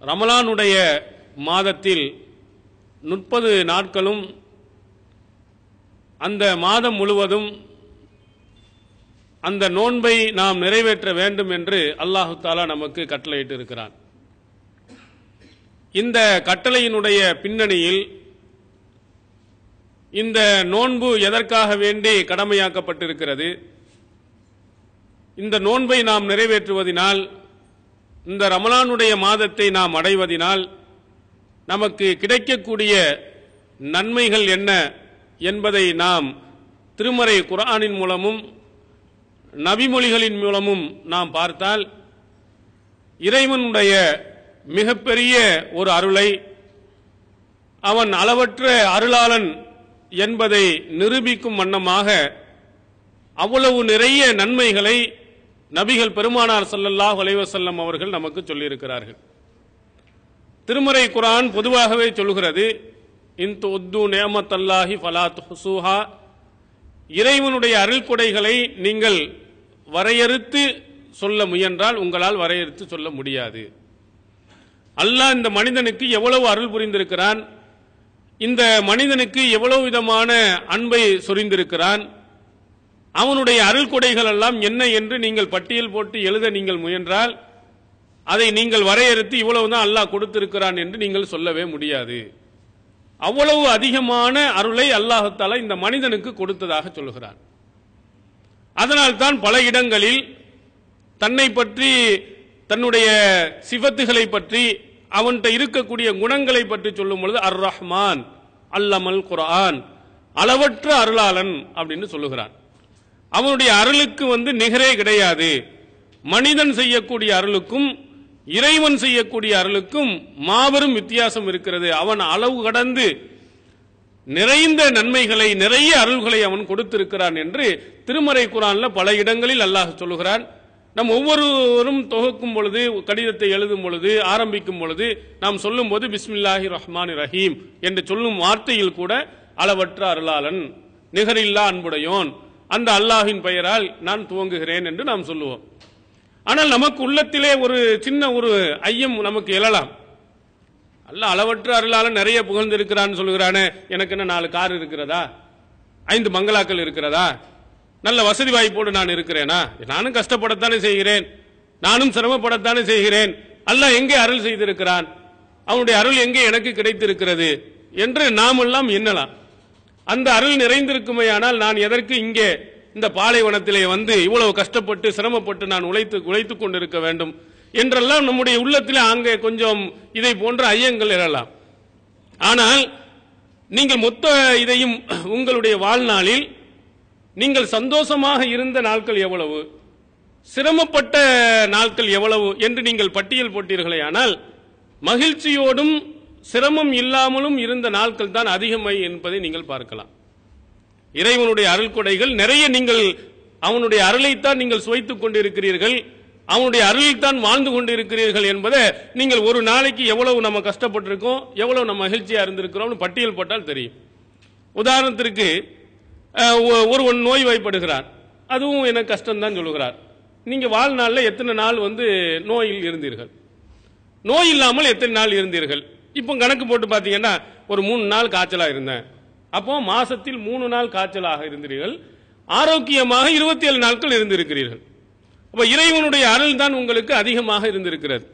ரமலானுடைய மாதத்தில் 30 நாட்களும் அந்த மாதம் முழுவதும் அந்த நோன்பை நாம் நிறைவேற்ற வேண்டும் என்று அல்லாஹு தஆலா நமக்கு கட்டளையிட்டு இருக்கிறான். இந்த கட்டளையினுடைய பின்னணியில் இந்த நோன்பு எதற்காக வேண்டி கடமையாக்கப்பட்டிருக்கிறது, இந்த நோன்பை நாம் நிறைவேற்றுவதினால், இந்த ரமலானுடைய மாதத்தை நாம் அடைவதினால் நமக்கு கிடைக்கக்கூடிய நன்மைகள் என்ன என்பதை நாம் திருமறை குர்ஆனின் மூலமும் நபிமொழிகளின் மூலமும் நாம் பார்த்தால் இறைவனுடைய மிகப்பெரிய ஒரு அருளை, அவன் அளவற்ற அருளாளன் என்பதை நிரூபிக்கும் வண்ணமாக அவ்வளவு நிறைய நன்மைகளை நபிகள் பெருமானார் ஸல்லல்லாஹு அலைஹி வஸல்லம் அவர்கள் நமக்கு சொல்லியிருக்கிறார்கள். திருமறை குர்ஆன் பொதுவாகவே சொல்கிறது, இன் துஅத்து நிஅமத்தல்லாஹி ஃபலா துஹ்ஸூஹா, இறைவனுடைய அருள் கொடைகளை நீங்கள் வரையறுத்து சொல்ல முயன்றால் உங்களால் வரையறுத்து சொல்ல முடியாது. அல்லாஹ் இந்த மனிதனுக்கு எவ்வளவு அருள் புரிந்திருக்கிறான், இந்த மனிதனுக்கு எவ்வளவு விதமான அன்பை சொரிந்திருக்கிறான், அவனுடைய அருள் கொடைகள் எல்லாம் என்ன என்று நீங்கள் பட்டியல் போட்டு எழுத நீங்கள் முயன்றால் அதை நீங்கள் வரையறுத்து இவ்வளவுதான் அல்லாஹ் கொடுத்திருக்கிறான் என்று நீங்கள் சொல்லவே முடியாது. அவ்வளவு அதிகமான அருளை அல்லாஹ் தஆலா இந்த மனிதனுக்கு கொடுத்ததாக சொல்கிறான். அதனால்தான் பல இடங்களில் தன்னை பற்றி, தன்னுடைய சிஃபத்துகளை பற்றி, அவன்கிட்ட இருக்கக்கூடிய குணங்களை பற்றி சொல்லும் பொழுது அர் ரஹ்மான் அல்லமல் குர்ஆன், அளவற்ற அருளாளன் அப்படின்னு சொல்லுகிறான். அவனுடைய அருளுக்கு நிகரே கிடையாது. மனிதன் செய்யக்கூடிய அருளுக்கும் இறைவன் செய்யக்கூடிய அருளுக்கும் மாபெரும் வித்தியாசம் இருக்கிறது. அவன் அளவு கடந்து நிறைந்த நன்மைகளை, நிறைய அருள்களை அவன் கொடுத்திருக்கிறான் என்று திருமறை குர்ஆன்ல பல இடங்களில் அல்லாஹ் சொல்லுகிறான். நம் ஒவ்வொருவரும் தொகுக்கும் பொழுது, கடிதத்தை எழுதும் பொழுது, ஆரம்பிக்கும் பொழுது நாம் சொல்லும் போது பிஸ்மில்லாஹிர் ரஹ்மானிர் ரஹீம் என்று சொல்லும் வார்த்தையில் கூட அளவற்ற அருளாளன், நிகரில்லா அன்புடையோன், அந்த அல்லாஹ்வின் பெயரால் நான் துவங்குகிறேன் என்று நாம் சொல்லுவோம். ஆனால் நமக்கு உள்ளத்திலே ஒரு சின்ன ஒரு ஐயம் நமக்கு எழலாம். அல்லாஹ் அளவற்ற அருளாளன், நிறைய புகழ்ந்திருக்கிறான்னு சொல்லுகிறானே, எனக்கு என்ன 4 கார் இருக்கிறதா, 5 பங்களாக்கள் இருக்கிறதா, நல்ல வசதி வாய்ப்போடு நான் இருக்கிறேனா, நானும் கஷ்டப்படத்தானே செய்கிறேன், நானும் சிரமப்படத்தானே செய்கிறேன், அல்லாஹ் எங்கே அருள் செய்திருக்கிறான், அவனுடைய அருள் எங்கே எனக்கு கிடைத்திருக்கிறது என்று நாம் எல்லாம் எண்ணலாம். அந்த அருள் நிறைந்திருக்குமே, ஆனால் நான் எதற்கு இங்கே இந்த பாலைவனத்திலே இவ்வளவு கஷ்டப்பட்டு சிரமப்பட்டு நான் உழைத்துக் கொண்டிருக்க வேண்டும் என்றெல்லாம் நம்முடைய உள்ளத்திலே அங்கே கொஞ்சம் இதை போன்ற ஐயங்கள் எழலாம். ஆனால் நீங்கள் மொத்த இதையும் உங்களுடைய வாழ்நாளில் நீங்கள் சந்தோஷமாக இருந்த நாட்கள் எவ்வளவு, சிரமப்பட்ட நாட்கள் எவ்வளவு என்று நீங்கள் பட்டியல் போட்டீர்களே, ஆனால் மகிழ்ச்சியோடும் சிரமம் இல்லாமலும் இருந்த நாட்கள் தான் அதிகமை என்பதை நீங்கள் பார்க்கலாம். இறைவனுடைய அருள் கொடைகள் நிறைய, நீங்கள் அவனுடைய அருளைத்தான் நீங்கள் சுவைத்துக் கொண்டிருக்கிறீர்கள், அவனுடைய அருளில்தான் வாழ்ந்து கொண்டிருக்கிறீர்கள் என்பதை நீங்கள் ஒரு நாளைக்கு எவ்வளவு நம்ம கஷ்டப்பட்டிருக்கோம், எவ்வளவு நம்ம மகிழ்ச்சியா இருந்திருக்கிறோம் பட்டியல் போட்டால் தெரியும். உதாரணத்திற்கு ஒருவன் நோய் வாய்ப்படுகிறார், அதுவும் எனக்கு கஷ்டம் தான் சொல்லுகிறார். நீங்க வாழ்நாளில் எத்தனை நாள் நோயில் இருந்தீர்கள், நோய் இல்லாமல் எத்தனை நாள் இருந்தீர்கள்? இப்போ கணக்கு போட்டு பார்த்தீங்கன்னா ஒரு 3 நாள் காய்ச்சலா இருந்தேன், அப்போ மாசத்தில் 3 நாள் காய்ச்சலாக இருந்தீர்கள், ஆரோக்கியமாக 27 நாட்கள் இருந்திருக்கிறீர்கள். அப்ப இறைவனுடைய அருள் தான் உங்களுக்கு அதிகமாக இருந்திருக்கிறது.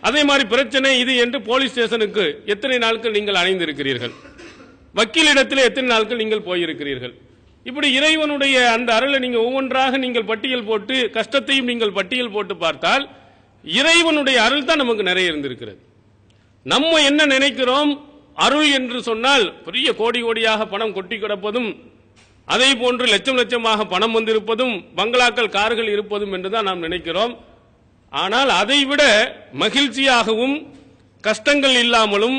அதே மாதிரி பிரச்சனை இது என்று போலீஸ் ஸ்டேஷனுக்கு எத்தனை நாட்கள் நீங்கள் அணைந்திருக்கிறீர்கள், வக்கீலிடத்தில் எத்தனை நாட்கள் நீங்கள் போயிருக்கிறீர்கள். இப்படி இறைவனுடைய அந்த அருளை நீங்க ஒவ்வொன்றாக நீங்கள் பட்டியல் போட்டு, கஷ்டத்தையும் நீங்கள் பட்டியல் போட்டு பார்த்தால் இறைவனுடைய அருள் தான் நமக்கு நிறைய இருந்திருக்கிறது. நம்ம என்ன நினைக்கிறோம், அருள் என்று சொன்னால் பெரிய கோடி கோடியாக பணம் கொட்டி கிடப்பதும், அதே போன்று லட்சம் லட்சமாக பணம் வந்திருப்பதும், பங்களாக்கள் கார்கள் இருப்பதும் என்றுதான் நாம் நினைக்கிறோம். ஆனால் அதைவிட மகிழ்ச்சியாகவும் கஷ்டங்கள் இல்லாமலும்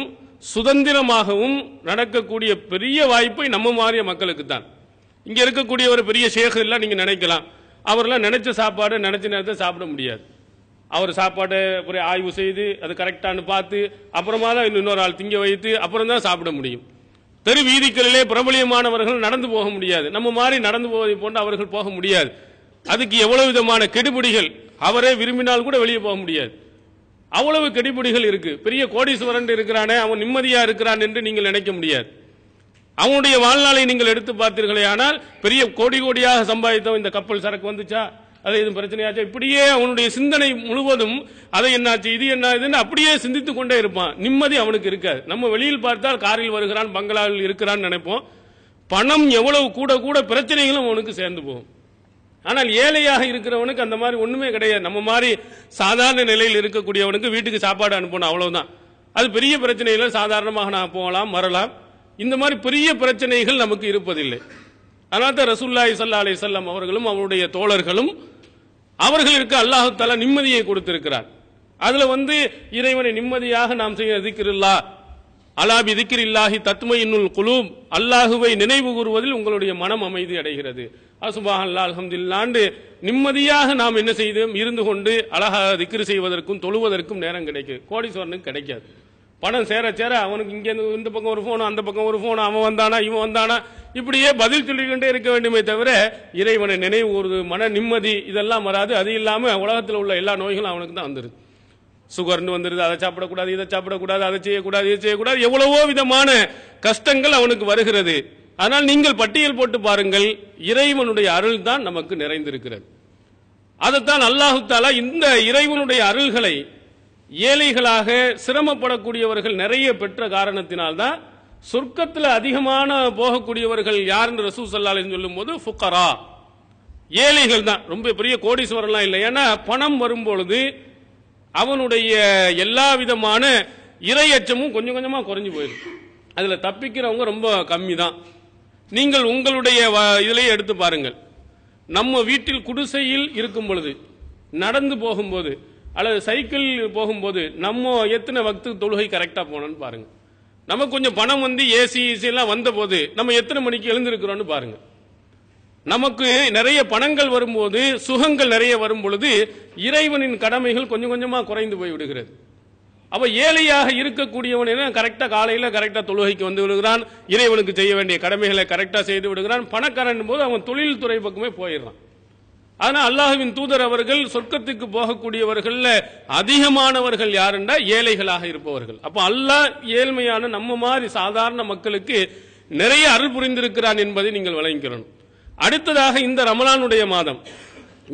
சுதந்திரமாகவும் நடக்கக்கூடிய பெரிய வாய்ப்பை நம்ம மாறிய மக்களுக்கு தான். இங்க இருக்கக்கூடிய ஒரு பெரிய ஷேக் எல்லாம் நீங்க நினைக்கலாம், அவரெல்லாம் நினைச்ச சாப்பாடு நினைச்ச நேரத்தை சாப்பிட முடியாது. அவர் சாப்பாடு ஒரு ஆய்வு செய்து அது கரெக்டானு பார்த்து அப்புறமா தான் இன்னொரு ஆள் திங்க வைத்து அப்புறம் தான் சாப்பிட முடியும். தெரு வீதிகளிலே பிரபலியமானவர்கள் நடந்து போக முடியாது, நம்ம மாதிரி நடந்து போவதை போன்று அவர்கள் போக முடியாது. அதுக்கு எவ்வளவு விதமான கெடுபிடிகள், அவரே விரும்பினால் கூட வெளியே போக முடியாது. அவ்வளவு கெடிபிடிகள் இருக்கு. பெரிய கோடீஸ்வரன் இருக்கிறானே, அவன் நிம்மதியா இருக்கிறான் என்று நீங்கள் நினைக்க முடியாது. அவனுடைய வாழ்நாளை நீங்கள் எடுத்து பார்த்தீர்களே ஆனால் பெரிய கோடி கோடியாக சம்பாதித்தவன் இந்த கப்பல் சரக்கு வந்துச்சா, அது எதுவும் பிரச்சனையாச்சா, இப்படியே அவனுடைய சிந்தனை முழுவதும் அதை என்னாச்சு இது என்ன இதுன்னு அப்படியே சிந்தித்துக் கொண்டே இருப்பான். நிம்மதி அவனுக்கு இருக்காது. நம்ம வெளியில் பார்த்தால் காரில் வருகிறான், பங்களாவில் இருக்கிறான்னு நினைப்போம். பணம் எவ்வளவு கூட கூட பிரச்சனைகளும் அவனுக்கு சேர்ந்து போகும். ஆனால் ஏழையாக இருக்கிறவனுக்கு அந்த மாதிரி ஒண்ணுமே கிடையாது. நம்ம மாதிரி சாதாரண நிலையில் இருக்கக்கூடியவனுக்கு வீட்டுக்கு சாப்பாடு அனுப்பணும், அவ்வளவுதான். அது பெரிய பிரச்சனைகள், சாதாரணமாக நான் போகலாம் வரலாம். இந்த மாதிரி பெரிய பிரச்சனைகள் நமக்கு இருப்பதில்லை. அதனால தான் ரசூலுல்லாஹி ஸல்லல்லாஹு அலைஹி வஸல்லம் அவர்களும் அவருடைய தோழர்களும் அவர்களுக்கு அல்லாஹ் தஆலா நிம்மதியை கொடுத்திருக்கிறார். அதுல இறைவனை நிம்மதியாக நாம் செய்ய திக்ருல்லாஹ், அலா பி திக்ரில்லாஹி தத்மையின்னுல் குலூப், அல்லாஹ்வை நினைவு கூறுவதில் உங்களுடைய மனம் அமைதி அடைகிறது. சுப்ஹானல்லாஹ் அல்ஹம்துலில்லாஹ் நிம்மதியாக நாம் என்ன செய்தோம் இருந்து கொண்டு அழகாக திக்ரு செய்வதற்கும் தொழுவதற்கும் நேரம் கிடைக்கும். கோடீஸ்வரனுக்கு கிடைக்காது. பணம் சேர சேர அவனுக்கு இங்க இந்த பக்கம் ஒரு போன், அந்த பக்கம் ஒரு போன், அவன் வந்தானா இவன் வந்தானா, இப்படியே பதில் சொல்லிக்கொண்டே இருக்க வேண்டுமே தவிர இறைவனை நினைவு கூறுவது, மன நிம்மதி இதெல்லாம் வராது. அது இல்லாம உலகத்தில் உள்ள எல்லா நோய்களும் அவனுக்கு தான் வந்துருது. சுகர்னு வந்துருது, அதை சாப்பிடக்கூடாது, இதை சாப்பிடக்கூடாது, அதை செய்யக்கூடாது, இதை செய்யக்கூடாது, எவ்வளவோ விதமான கஷ்டங்கள் அவனுக்கு வருகிறது. ஆனால் நீங்கள் பட்டியல் போட்டு பாருங்கள், இறைவனுடைய அருள் தான் நமக்கு நிறைந்திருக்கிறது. அதைத்தான் அல்லாஹு தஆலா இந்த இறைவனுடைய அருள்களை ஏழைகளாக சிரமப்படக்கூடியவர்கள் நிறைய பெற்ற காரணத்தினால்தான் சொர்க்கத்தில் அதிகமான போகக்கூடியவர்கள் யாருன்னு ரசூல் ஸல்லல்லாஹு அலைஹி வஸல்லம் சொல்லும்போது ஃபுகரா, ஏழைகள் தான். ரொம்ப பெரிய கோடீஸ்வரன்லாம் இல்லை. ஏன்னா பணம் வரும்பொழுது அவனுடைய எல்லா விதமான இறையச்சமும் கொஞ்சம் கொஞ்சமா குறைஞ்சு போயிடும். அதுல தப்பிக்கிறவங்க ரொம்ப கம்மி தான். நீங்கள் உங்களுடைய இதிலேயே எடுத்து பாருங்கள். நம்ம வீட்டில் குடிசையில் இருக்கும் பொழுது, நடந்து போகும்போது அல்லது சைக்கிள் போகும்போது நம்ம எத்தனை வக்து தொழுகை கரெக்டா போனோம்னு பாருங்க. நமக்கு கொஞ்சம் பணம் ஏசி எல்லாம் வந்த போது நம்ம எத்தனை மணிக்கு எழுந்திருக்கிறோம்னு பாருங்க. நமக்கு நிறைய பணங்கள் வரும்போது, சுகங்கள் நிறைய வரும் பொழுது இறைவனின் கடமைகள் கொஞ்சம் கொஞ்சமா குறைந்து போய் விடுகிறது. அப்ப ஏழையாக இருக்கக்கூடியவன் கரெக்டா காலையில கரெக்டா தொழுகைக்கு வந்து விடுகிறான், இறைவனுக்கு செய்ய வேண்டிய கடமைகளை கரெக்டா செய்து விடுகிறான். பணக்காரன் போது அவன் தொழில் துறை பக்கமே போயிடுறான். ஆனா அல்லாஹ்வின் தூதர் அவர்கள் சொர்க்கத்துக்கு போகக்கூடியவர்கள் அதிகமானவர்கள் யாருண்டா ஏழைகளாக இருப்பவர்கள். அப்ப அல்லாஹ் ஏழ்மையான நம்ம மாதிரி சாதாரண மக்களுக்கு நிறைய அருள் புரிந்திருக்கிறான் என்பதை நீங்கள் விளங்கிக்கணும். அடுத்ததாக இந்த ரமலானுடைய மாதம்,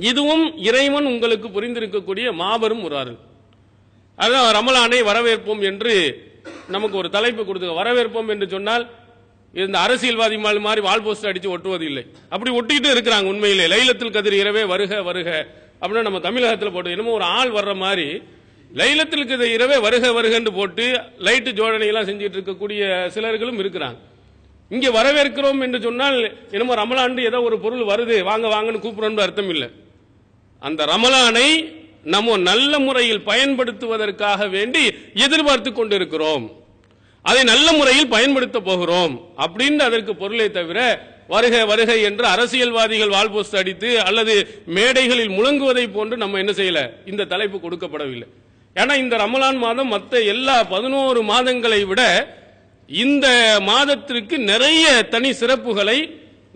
இதுவும் இறைவன் உங்களுக்கு புரிந்திருக்கக்கூடிய மாபெரும் ஒரு அருள். அதான் ரமலானை வரவேற்போம் என்று நமக்கு ஒரு தலைப்பு கொடுத்து, வரவேற்போம் என்று சொன்னால் இந்த அரசியல்வாதி மாதிரி வால் போஸ்ட் அடிச்சு ஒட்டுவது இல்லை. அப்படி ஒட்டிட்டு இருக்கிறாங்க. உண்மையிலே லைலத்துல் கத்ர் இரவே வருக வருக அப்படின்னா நம்ம தமிழகத்தில் போட்டு என்னமோ ஒரு ஆள் வர்ற மாதிரி லைலத்துல் கத்ர் இரவே வருக வருகன்னு போட்டு லைட்டு ஜோடனை எல்லாம் செஞ்சிட்டு இருக்கக்கூடிய சிலர்களும் இருக்கிறாங்க. இங்கே வரவேற்கிறோம் என்று சொன்னால் என்னமோ ரமலான் ஏதோ ஒரு பொருள் வருது வாங்க வாங்கன்னு கூப்பிடணும்னு அர்த்தம் இல்லை. அந்த ரமலானை நம்ம நல்ல முறையில் பயன்படுத்துவதற்காக வேண்டி எதிர்பார்த்து கொண்டிருக்கிறோம், அதை நல்ல முறையில் பயன்படுத்த போகிறோம் அப்படின்னு அதற்கு பொருளை தவிர வருக வருக என்று அரசியல்வாதிகள் வால் போஸ்ட் அடித்து அல்லது மேடைகளில் முழங்குவதை போன்று நம்ம என்ன செய்யல, இந்த தலைப்பு கொடுக்கப்படவில்லை. ஏன்னா இந்த ரமலான் மாதம் மற்ற எல்லா 11 மாதங்களை விட இந்த மாதத்திற்கு நிறைய தனி சிறப்புகளை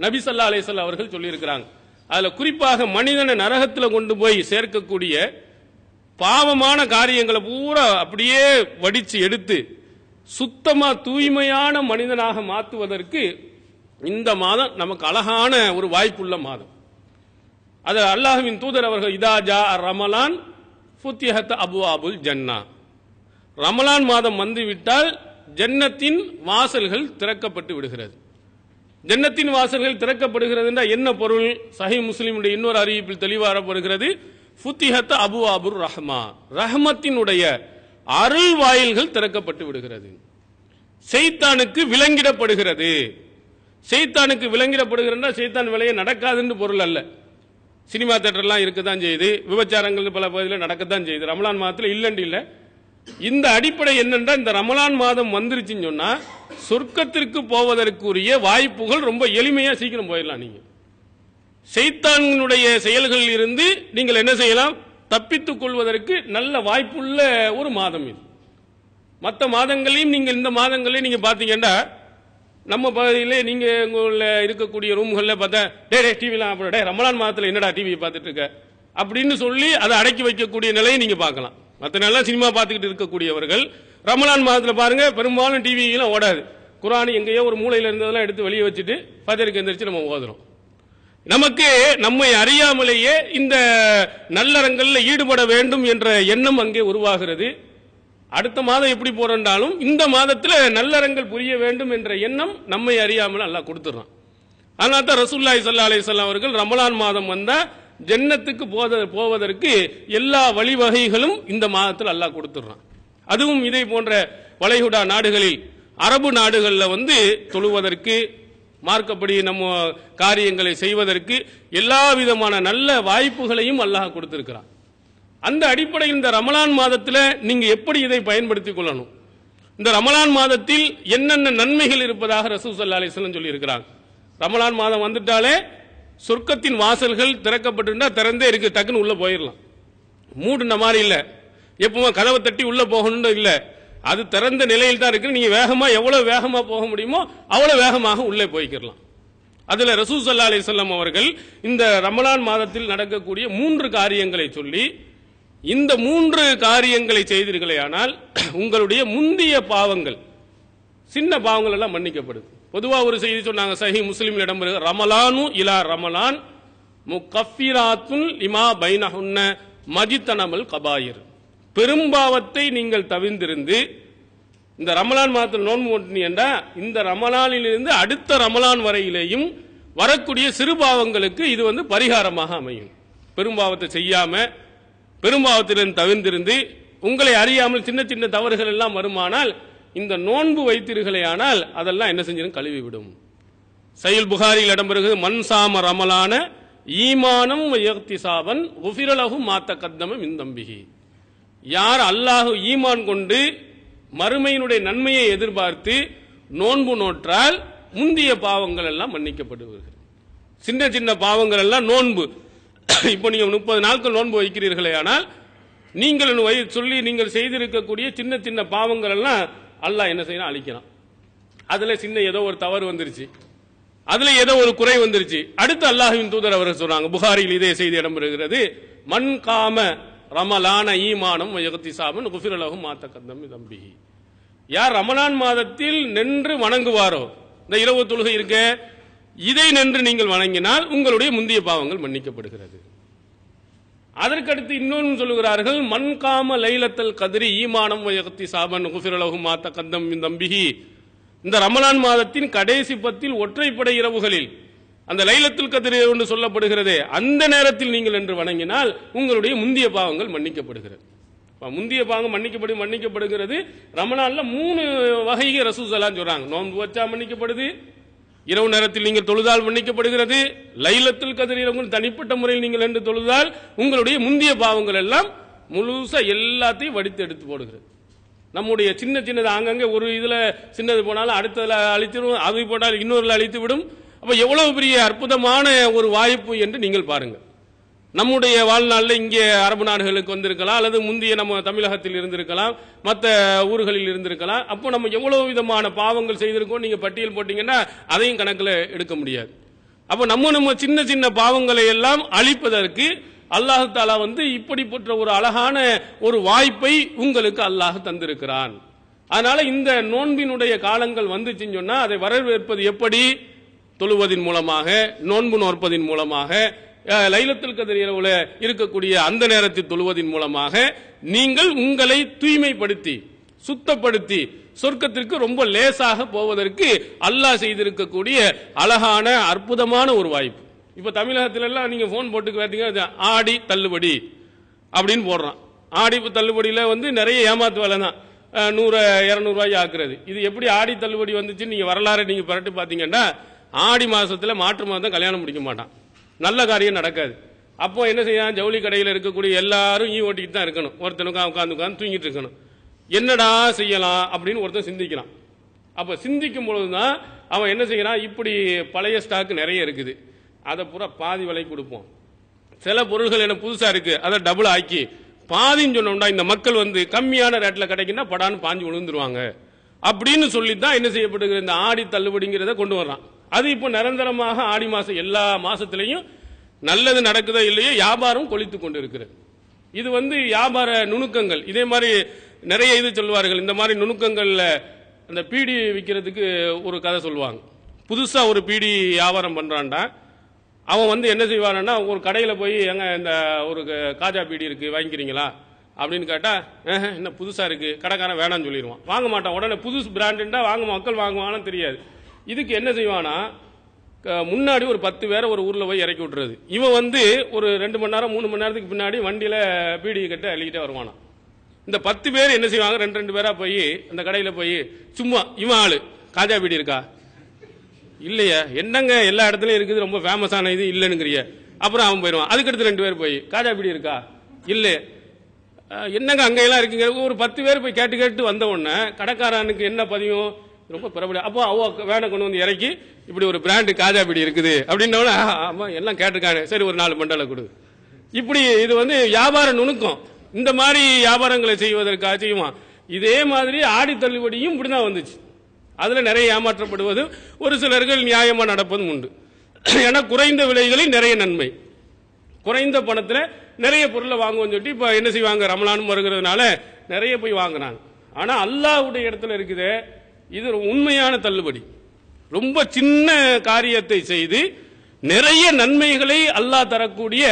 நபி ஸல்லல்லாஹு அலைஹி வஸல்லம் அவர்கள் சொல்லியிருக்கிறாங்க. அதுல குறிப்பாக மனிதனை நரகத்தில் கொண்டு போய் சேர்க்கக்கூடிய பாவமான காரியங்களை பூரா அப்படியே வடிச்சு எடுத்து சுத்தமா தூய்மையான மனிதனாக மாற்றுவதற்கு இந்த மாதம் நமக்கு அழகான ஒரு வாய்ப்புள்ள மாதம். அது அல்லாஹ்வின் தூதர் அவர்கள் இதா ஜா ரமலான் ஃபுத்திஹத் அபுவாபுல் ஜன்னா, ரமலான் மாதம் வந்துவிட்டால் ஜன்னத்தின் வாசல்கள் திறக்கப்பட்டு விடுகிறது. ஜன்னத்தின் வாசல்கள் திறக்கப்படுகிறது என்றால் என்ன பொருள்? சஹீஹ் முஸ்லிமுடைய இன்னொரு அறிவிப்பில் தெளிவாகப்படுகிறது, ஃபுத்திஹத் அபுவாபுர் ரஹ்மா, ரஹ்மத்தினுடைய அருள் வாயில்கள் திறக்கப்பட்டு விடுகிறது. ஷைத்தானுக்கு விலங்கிடப்படுகிறது. ஷைத்தானுக்கு விலங்கிடப்படுகிறதா ஷைத்தான் வேலையை நடக்காதுன்னு பொருள் அல்ல. சினிமா தியேட்டர்லாம் இருக்கத்தான் செய்யுது, விபச்சாரங்கள் பல பகுதியில் நடக்கத்தான் செய்யுது, ரமலான் மாதத்தில் இல்லைன்னு இல்லை. இந்த அடிப்படை என்னென்றா இந்த ரமலான் மாதம் வந்துருச்சுன்னு சொன்னா சொர்க்கத்திற்கு போவதற்குரிய வாய்ப்புகள் ரொம்ப எளிமையா சீக்கிரம் போயிடலாம். நீங்க ஷைத்தானுடைய செயல்களில் இருந்து நீங்கள் என்ன செய்யலாம், தப்பித்துக் கொள்வதற்கு நல்ல வாய்ப்புள்ள ஒரு மாதம் இது. மற்ற மாதங்களையும் நீங்கள் இந்த மாதங்களையும் நீங்க பாத்தீங்கன்னா நம்ம பகுதியிலே நீங்க உங்கள இருக்கக்கூடிய ரூம்கள்ல பார்த்தா டே டிவிலாம் அப்படி ரமலான் மாதத்துல என்னடா டிவி பார்த்துட்டு இருக்க அப்படின்னு சொல்லி அதை அடக்கி வைக்கக்கூடிய நிலையை நீங்க பார்க்கலாம். மற்ற நாள்லாம் சினிமா பார்த்துக்கிட்டு இருக்கக்கூடியவர்கள் ரமலான் மாதத்தில் பாருங்க பெரும்பாலும் டிவியெல்லாம் ஓடாது. குர்ஆன் எங்கேயோ ஒரு மூலையில் இருந்ததெல்லாம் எடுத்து வெளியே வச்சுட்டு ஃபஜருக்கு எந்திரிச்சு நம்ம ஓதுறோம். நமக்கு நம்மை அறியாமலேயே இந்த நல்லறங்கள்ல ஈடுபட வேண்டும் என்ற எண்ணம் அங்கே உருவாகிறது. அடுத்த மாதம் எப்படி போறோம்னாலும் இந்த மாதத்தில் நல்லறங்கள் புரிய வேண்டும் என்ற எண்ணம் நம்மை அறியாமல் அல்லாஹ் கொடுத்துறான். அதனால தான் ரசூலுல்லாஹி ஸல்லல்லாஹு அலைஹி வஸல்லம் அவர்கள் ரமலான் மாதம் வந்தா ஜன்னத்துக்கு போவதற்கு எல்லா வழிவகைகளும் இந்த மாதத்தில் அல்லாஹ் கொடுத்துறான். அதுவும் இதை போன்ற வளைகுடா நாடுகளில் அரபு நாடுகளில் தொழுவதற்கு மார்க்கப்படி நம்ம காரியங்களை செய்வதற்கு எல்லா விதமான நல்ல வாய்ப்புகளையும் அல்லாஹ் கொடுத்திருக்கிறான். அந்த அடிப்படையில் இந்த ரமலான் மாதத்தில் நீங்க எப்படி இதை பயன்படுத்திக் கொள்ளணும், இந்த ரமலான் மாதத்தில் என்னென்ன நன்மைகள் இருப்பதாக ரசூல் ஸல்லல்லாஹு அலைஹி வஸல்லம் சொல்லி இருக்கிறாங்க. ரமலான் மாதம் வந்துட்டாலே சொர்க்கத்தின் வாசல்கள் திறக்கப்பட்டு திறந்தே இருக்கு, டக்குன்னு உள்ள போயிடலாம். மூடுன மாதிரி இல்ல, எப்பவுமே கதவை தட்டி உள்ள போகணும்னு இல்ல, அது திறந்த நிலையில் தான் இருக்கு. நீங்க வேகமா எவ்வளவு வேகமா போக முடியுமோ அவ்வளவு வேகமாக உள்ளே போய்க்கிடலாம். அதுல ரசூல் ஸல்லல்லாஹு அலைஹி வஸல்லம் அவர்கள் இந்த ரமலான் மாதத்தில் நடக்கக்கூடிய 3 காரியங்களை சொல்லி, இந்த 3 காரியங்களை செய்தீர்களேயானால் உங்களுடைய முந்திய பாவங்கள், சின்ன பாவங்கள் எல்லாம் மன்னிக்கப்படுது. பொதுவா ஒரு செய்தி சொன்னாங்க, சஹீஹ் முஸ்லிமில் இடம்பெறுகிறது, ரமலானு இலா ரமலான் முகஃபிராத்துன் லிமா பைனஹுன்ன மஜித்தனமல் கபாயிர். பெரும்பாவத்தை நீங்கள் தவிர்ந்திருந்து இந்த ரமலான் மாதத்தில் நோன்பு ஓட்டினீங்கன்னா இந்த ரமலானிலிருந்து அடுத்த ரமலான் வரையிலேயும் வரக்கூடிய சிறுபாவங்களுக்கு இது பரிகாரமாக அமையும். பெரும்பாவத்தை செய்யாம பெரும்பாவத்திலிருந்து தவிர்ந்திருந்து உங்களை அறியாமல் சின்ன சின்ன தவறுகள் எல்லாம் வருமானால் இந்த நோன்பு வைத்தீர்களேயானால் அதெல்லாம் என்ன செஞ்சிடும், கழுவி விடும். சஹீஹ் புகாரியில் இடம்பெறுகிறது, மன்சாம ரமலான ஈமானம் வயக்திசாபன் குஃபிர லஹு மா தகத்தம மின் தம்பிஹி. யார் அல்லாஹ் ஈமான் கொண்டு மறுமையினுடைய நன்மையை எதிர்பார்த்து நோன்பு நோற்றால் முந்திய பாவங்கள் எல்லாம் மன்னிக்கப்படுகிறது. சின்ன சின்ன பாவங்கள் எல்லாம் நோன்பு, இப்போ நீங்க 30 நாட்கள் நோன்பு வைக்கிறீர்களே, ஆனால் நீங்கள் சொல்லி நீங்கள் செய்திருக்கக்கூடிய சின்ன சின்ன பாவங்கள் எல்லாம் அல்லாஹ் என்ன செய்யணும், அழிக்கிறான். அதுல சின்ன ஏதோ ஒரு தவறு வந்துருச்சு, அதுல ஏதோ ஒரு குறை வந்துருச்சு, அடுத்து அல்லாஹ்வின் தூதர் அவர்கள் சொல்றாங்க, புகாரியில் இதே செய்தி இடம்பெறுகிறது, மன் காம ரமலான ஈமானம் வயக்திசாபன் குஃபிர லஹு மா தகத்தம மின் தம்பிஹி. யார் ரமலான் மாதத்தில் நின்று வணங்குவாரோ, இந்த இரவு தொழுகை இருக்க, இதை நின்று நீங்கள் வணங்கினால் உங்களுடைய முந்திய பாவங்கள் மன்னிக்கப்படுகிறது. அதற்கடுத்து இன்னொன்று சொல்லுகிறார்கள், மன் காம லைலத்தல் கத்ரி ஈமானம் வயக்திசாபன் குஃபிர லஹு மா தகத்தம மின் தம்பிஹி. இந்த ரமலான் மாதத்தின் கடைசி 10 ஒற்றைப்படை இரவுகளில் அந்த லைலத்துல் கத்ர் என்று சொல்லப்படுகிறது, அந்த நேரத்தில் நீங்கள் என்று வணங்கினால் உங்களுடைய முந்திய பாவங்கள் மன்னிக்கப்படுகிறது. முந்திய பாவங்கள் மன்னிக்கப்படுகிறது. ரமலான்ல 3 வகையை ரசூல் ஸல்லல்லாஹு சொல்றாங்க. நோன்பு வச்சா மன்னிக்கப்படுது, இரவு நேரத்தில் நீங்கள் தொழுதால் மன்னிக்கப்படுகிறது, லைலத்துல் கத்ர் இரவு தனிப்பட்ட முறையில் நீங்கள் என்று தொழுதால் உங்களுடைய முந்திய பாவங்கள் எல்லாம் முழுசா எல்லாத்தையும் வடித்து எடுத்து போடுகிறது. நம்முடைய சின்ன சின்னது அங்கங்கே ஒரு இதுல சின்னது போனாலும் அடுத்ததுல அழித்துவிடும், அது போட்டால் இன்னொருல அழித்து விடும். அப்ப எவ்வளவு பெரிய அற்புதமான ஒரு வாய்ப்பு என்று நீங்கள் பாருங்க. நம்முடைய வாழ்நாளில் இங்கே அரபு நாடுகளுக்கு வந்திருக்கலாம், அல்லது முந்தைய நம்ம தமிழகத்தில் இருந்திருக்கலாம், மற்ற ஊர்களில் இருந்திருக்கலாம். அப்போ நம்ம எவ்வளவு விதமான பாவங்கள் செய்திருக்கோம் நீங்க பட்டியல் போட்டீங்கன்னா அதையும் கணக்கில் எடுக்க முடியாது. அப்ப நம்ம சின்ன சின்ன பாவங்களை எல்லாம் அழிப்பதற்கு அல்லாஹ் தஆலா இப்படிப்பட்ட ஒரு அழகான ஒரு வாய்ப்பை உங்களுக்கு அல்லாஹ் தந்திருக்கிறான். அதனால இந்த நோன்பினுடைய காலங்கள் வந்துச்சுன்னு சொன்னா அதை வரவேற்பது எப்படி? தொழுவதின் மூலமாக, நோன்பு நோற்பதின் மூலமாக, லைலத்துல் கத்ர் இரவுல இருக்கக்கூடிய அந்த நேரத்தில் தொழுவதின் மூலமாக நீங்கள் உங்களை தூய்மைப்படுத்தி சுத்தப்படுத்தி சொர்க்கத்திற்கு ரொம்ப லேசாக போவதற்கு அல்லாஹ் செய்திருக்கக்கூடிய அழகான அற்புதமான ஒரு வாய்ப்பு. இப்ப தமிழகத்துல எல்லாம் நீங்க போன் போட்டு கேட்டீங்க, ஆடி தள்ளுபடி அப்படின்னு போடுறான். ஆடி தள்ளுபடியில நிறைய ஏமாத்து வேலை தான், 100-200 ரூபாய் ஆக்குறது. இது எப்படி ஆடி தள்ளுபடி வந்துச்சு நீங்க வரலாறு நீங்க பரட்டு பாத்தீங்கன்னா, ஆடி மாசத்துல மாற்று மாதம் கல்யாணம் முடிக்க மாட்டான், நல்ல காரியம் நடக்காது. அப்போ என்ன செய்ய, ஜவுளி கடையில் இருக்கக்கூடிய எல்லாரும் ஈ ஓட்டிட்டு தான் இருக்கணும், ஒருத்தனுக்கு உட்காந்து தூங்கிட்டு இருக்கணும். என்னடா செய்யலாம் அப்படின்னு ஒருத்தன் சிந்திக்கிறான். அப்ப சிந்திக்கும் பொழுதுதான் அவன் என்ன செய்யறான், இப்படி பழைய ஸ்டாக் நிறைய இருக்குது, அதை பூரா பாதி விலை கொடுப்போம். சில பொருள்கள் என்ன புதுசா இருக்கு அதை டபுள் ஆக்கி பாதின்னு சொன்னோம்னா இந்த மக்கள் கம்மியான ரேட்ல கிடைக்குன்னா படான்னு பாஞ்சு விழுந்துருவாங்க அப்படின்னு சொல்லித்தான் என்ன செய்யப்படுகிற இந்த ஆடி தள்ளுபடிங்கிறத கொண்டு வர்றான். அது இப்போ நிரந்தரமாக ஆடி மாசம் எல்லா மாசத்திலையும் நல்லது நடக்குதோ இல்லையோ வியாபாரம் கொளித்து கொண்டு இருக்கிறது. இது வியாபார நுணுக்கங்கள். இதே மாதிரி நிறைய இது சொல்வார்கள். இந்த மாதிரி நுணுக்கங்கள்ல அந்த பீடி விற்கிறதுக்கு ஒரு கதை சொல்லுவாங்க. புதுசா ஒரு பீடி வியாபாரம் பண்றான்டா, அவன் என்ன செய்வானா, ஒரு கடையில போய் எங்க இந்த ஒரு காஜா பீடி இருக்கு வாங்கிக்கிறீங்களா அப்படின்னு கேட்டா, என்ன புதுசா இருக்கு, கடைக்காரன் வேணாம்னு சொல்லிடுவான், வாங்க மாட்டான். உடனே புதுசு பிராண்டுண்டா மக்கள் வாங்குவாங்கன்னு தெரியாது. இதுக்கு என்ன செய்வானா, முன்னாடி ஒரு 10 பேரை ஒரு ஊர்ல போய் இறக்கி விட்டுறது. இவன் ஒரு 2 மணி நேரம் 3 மணி நேரத்துக்கு பின்னாடி வண்டியில பீடி கட்ட அள்ளிக்கிட்டே வருவானா. இந்த 10 பேர் என்ன செய்வாங்க, 2 பேரா போய் அந்த கடையில போய் சும்மா, இவன் ஆளு காஜா பீடி இருக்கா, இல்லையா, என்னங்க எல்லா இடத்துலயும் இருக்குது, ரொம்ப ஃபேமஸான இது இல்லைன்னுங்கிறிய. அப்புறம் அவன் போயிடுவான். அதுக்கடுத்து 2 பேர் போய் காஜா பீடி இருக்கா, இல்லை, என்னங்க அங்கெல்லாம் இருக்குங்க. ஒரு 10 பேர் போய் கேட்டு கேட்டு வந்த உடனே கடைக்காரனுக்கு என்ன பதியும், ரொம்ப பிரபலம். அப்போ வேணை கொண்டு இறக்கி, இப்படி ஒரு பிராண்டு காஜா பீடி இருக்குது அப்படின்னா, ஆமா எல்லாம் கேட்டிருக்காங்க, சரி ஒரு 4 மண்டல கொடு. இப்படி இது வியாபார நுணுக்கம். இந்த மாதிரி வியாபாரங்களை செய்வதற்காக செய்வான். இதே மாதிரி ஆடி தள்ளுபடியும் இப்படிதான் வந்துச்சு. அதுல நிறைய ஏமாற்றப்படுவது, ஒரு சிலர்கள் நியாயமா நடப்பதும் உண்டு. ஏன்னா குறைந்த விலைகளில் நிறைய நன்மை, குறைந்த பணத்துல நிறைய பொருளை வாங்குவோம் சொல்லிட்டு இப்ப என்ன செய்வாங்க, ரமலானும் வருகிறதுனால நிறைய போய் வாங்குறாங்க. ஆனா அல்லாஹ்வுடைய இடத்துல இருக்குது இது உண்மையான தள்ளுபடி. ரொம்ப சின்ன காரியத்தை செய்து நிறைய நன்மைகளை அல்லாஹ் தரக்கூடிய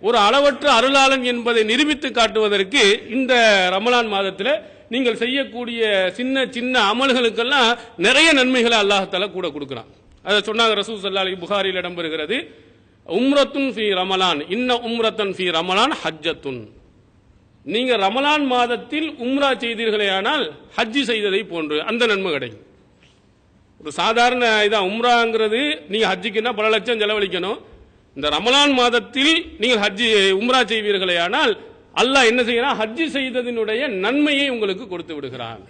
ஒரு அளவற்ற அருளாளன் என்பதை நிரூபித்து காட்டுவதற்கு இந்த ரமலான் மாதத்தில் நீங்கள் செய்யக்கூடிய சின்ன சின்ன அமல்களுக்கெல்லாம் நிறைய நன்மைகளை அல்லாஹ்தாலா கூட கொடுக்கிறான். அதை சொன்னாங்க ரசூல் ஸல்லல்லாஹு அலைஹி புகாரியில் இடம்பெறுகிறது, உம்ரத்துன் ஃபி ரமலான் இன்ன உம்ரத்தன் ஃபி ரமலான் ஹஜ்ஜத்துன். நீங்க ரமலான் மாதத்தில் உம்ரா செய்தீர்களே ஆனால் ஹஜ்ஜி செய்ததை போன்று அந்த நன்மை கிடைக்கும். ஒரு சாதாரண இதான் உம்ராங்கிறது, நீங்க ஹஜ்ஜிக்குன்னா பல லட்சம் செலவழிக்கணும். இந்த ரமலான் மாதத்தில் நீங்கள் ஹஜ்ஜி உம்ரா செய்வீர்களே ஆனால் அல்லாஹ் என்ன செய்யறான், ஹஜ்ஜி செய்ததினுடைய நன்மையை உங்களுக்கு கொடுத்து விடுகிறான்.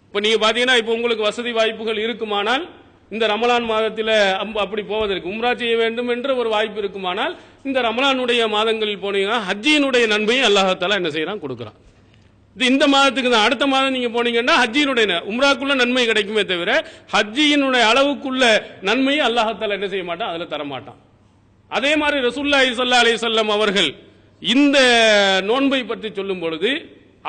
இப்ப நீங்க பாத்தீங்கன்னா, இப்ப உங்களுக்கு வசதி வாய்ப்புகள் இருக்குமானால் இந்த ரமலான் மாதத்தில் அப்படி போவதற்கு உம்ரா செய்ய வேண்டும் என்ற ஒரு வாய்ப்பு இருக்குமானால் இந்த ரமலானுடைய மாதங்களில் போனீங்கன்னா ஹஜ்ஜியினுடைய நன்மையை அல்லாஹ்தாலா என்ன செய்யறான், கொடுக்கிறான். இது இந்த மாதத்துக்கு தான். அடுத்த மாதம் நீங்க போனீங்கன்னா ஹஜ்ஜியினுடைய உம்ராக்குள்ள நன்மை கிடைக்குமே தவிர ஹஜ்ஜியினுடைய அளவுக்குள்ள நன்மையை அல்லாஹ்தாலா என்ன செய்ய மாட்டான், அதுல தரமாட்டான். அதே மாதிரி ரசூலுல்லாஹி ஸல்லல்லாஹு அலைஹி வஸல்லம் அவர்கள் இந்த நோன்பை பற்றி சொல்லும் பொழுது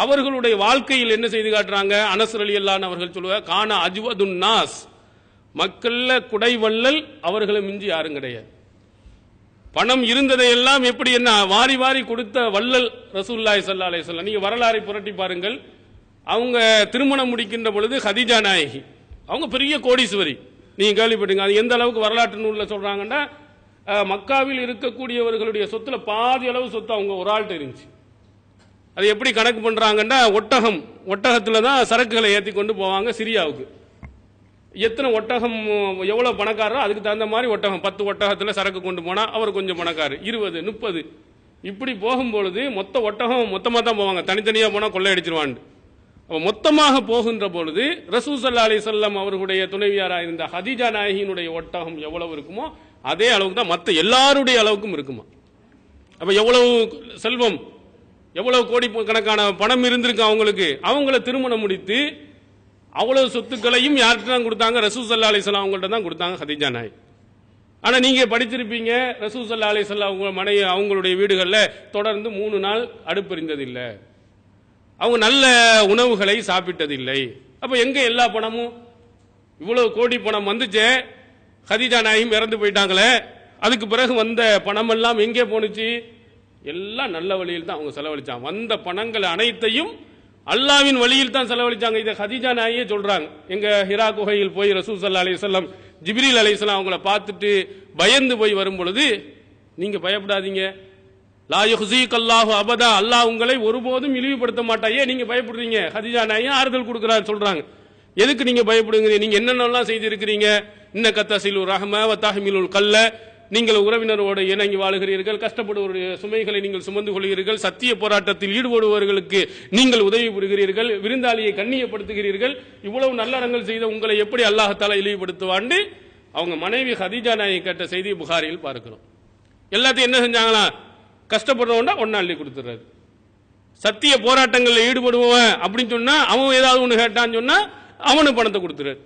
அவர்களுடைய வாழ்க்கையில் என்ன செய்து காட்டுறாங்க, அனஸ் ரலியல்லாஹு அன்ஹு அவர்கள் சொல்லுவாங்க, கான அஜ்வதுன் நாஸ், மக்கள்ல குடைவள்ளல் அவர்களை மிஞ்சி யாரும் கிடையாது. பணம் இருந்ததையெல்லாம் எப்படி என்ன வாரி வாரி கொடுத்த வள்ளல் ரசூலுல்லாஹி ஸல்லல்லாஹு அலைஹி வஸல்லம். நீங்க வரலாறை புரட்டி பாருங்கள். அவங்க திருமணம் முடிக்கின்ற பொழுது ஹதீஜா நாயகி, அவங்க பெரிய கோடீஸ்வரி. நீங்க கேள்விப்பட்டீங்க. அது எந்த அளவுக்கு வரலாற்று நூலில் சொல்றாங்கன்னா, மக்காவில் இருக்கக்கூடியவர்களுடைய சொத்துல பாதி அளவு சொத்து அவங்க ஒரு ஆள்கிட்ட இருந்துச்சு. அது எப்படி கணக்கு பண்றாங்கன்னா, ஒட்டகத்துல தான் சரக்குகளை ஏற்றி கொண்டு போவாங்க சிரியாவுக்கு. எத்தனை ஒட்டகம் எவ்வளவு பணக்காரோ அதுக்கு தகுந்த மாதிரி ஒட்டகம், 10 ஒட்டகத்துல சரக்கு கொண்டு போனா அவர் கொஞ்சம் பணக்காரர், 20 30 இப்படி போகும்பொழுது மொத்த ஒட்டகம் மொத்தமா தான் போவாங்க, தனித்தனியா போனா கொள்ளையடிச்சிருவான். மொத்தமாக போகின்ற பொழுது ரசூல் ஸல்லல்லாஹு அலைஹி வஸல்லம் அவர்களுடைய துணைவியாராக இருந்த ஹதீஜா நாயகியினுடைய ஒட்டகம் எவ்வளவு இருக்குமோ அதே அளவுக்கு தான் மற்ற எல்லாருடைய அளவுக்கும் இருக்குமா. அப்ப எவ்வளவு செல்வம், எவ்வளவு கோடி கணக்கான பணம் இருந்திருக்கு அவங்களுக்கு. அவங்கள திருமணம் முடித்து அவ்வளவு சொத்துக்களையும் யார்கிட்ட தான் கொடுத்தாங்க, ரசூல் ஸல்லல்லாஹு அலைஹி வஸல்லம் அவங்கள்ட்ட தான் கொடுத்தாங்க ஹதீஜா நாயகி. ஆனா நீங்க படிச்சிருப்பீங்க, ரசூல் ஸல்லல்லாஹு அலைஹி வஸல்லம் அவங்க மனைவி அவங்களுடைய வீடுகள்ல தொடர்ந்து 3 நாள் அடுப்பெரிந்ததில்லை, அவங்க நல்ல உணவுகளை சாப்பிட்டதில்லை. அப்ப எங்க எல்லா பணமும், இவ்வளவு கோடி பணம் வந்துச்சே, ஹதீஜா நாயகம் இறந்து போயிட்டாங்களே, அதுக்கு பிறகு வந்த பணம் எல்லாம் எங்கே போனுச்சு, எல்லாம் நல்ல வழியில் தான் அவங்க செலவழிச்சாங்க. வந்த பணங்கள் அனைத்தையும் அல்லாஹ்வின் வழியில் தான் செலவழிச்சாங்க. இதை ஹதீஜா நாயகியே சொல்றாங்க. எங்க ஹிரா குகையில் போய் ரசூல் ஸல்லல்லாஹு அலைஹி வஸல்லம் ஜிப்ரீல் அலைஹிஸ்ஸலாம் அவங்கள பார்த்துட்டு பயந்து போய் வரும் பொழுது, நீங்க பயப்படாதீங்க, லா யுஹ்ஸீகல்லாஹு அபதா, அல்லாஹ் உங்களை ஒருபோதும் இழிவுபடுத்த மாட்டாயே, நீங்க பயப்படுறீங்க. ஹதீஜா நாயகி ஆறுதல் கொடுக்கிறார், சொல்றாங்க எதுக்கு நீங்க பயப்படுங்க, நீங்க என்னென்னலாம் செய்து இருக்கிறீங்க, இன்னக தஸிலு ரஹ்ம வ தஹ்மிலுல் கல்ல, நீங்கள் உறவினரோடு இணங்கி வாழுகிறீர்கள், கஷ்டப்படுவருடைய சுமைகளை நீங்கள் சுமந்து கொள்கிறீர்கள், சத்திய போராட்டத்தில் ஈடுபடுபவர்களுக்கு நீங்கள் உதவி புரிகிறீர்கள், விருந்தாளியை கண்ணியப்படுத்துகிறீர்கள், இவ்வளவு நல்லறங்கள் செய்த உங்களை எப்படி அல்லாஹ் தஆலா இழிவுபடுத்துவான்னு அவங்க மனைவி ஹதீஜா நாயகி கேட்ட செய்தி புகாரியில் பார்க்கிறோம். எல்லாத்தையும் என்ன செஞ்சாங்களா, கஷ்டப்படுறவன்டா ஒன்னா அள்ளி கொடுத்துறாரு. சத்திய போராட்டங்களில் ஈடுபடுபவன் அப்படின்னு சொன்னா அவன் ஏதாவது ஒன்று கேட்டான்னு சொன்னா அவனு பணத்தை கொடுத்துறாரு.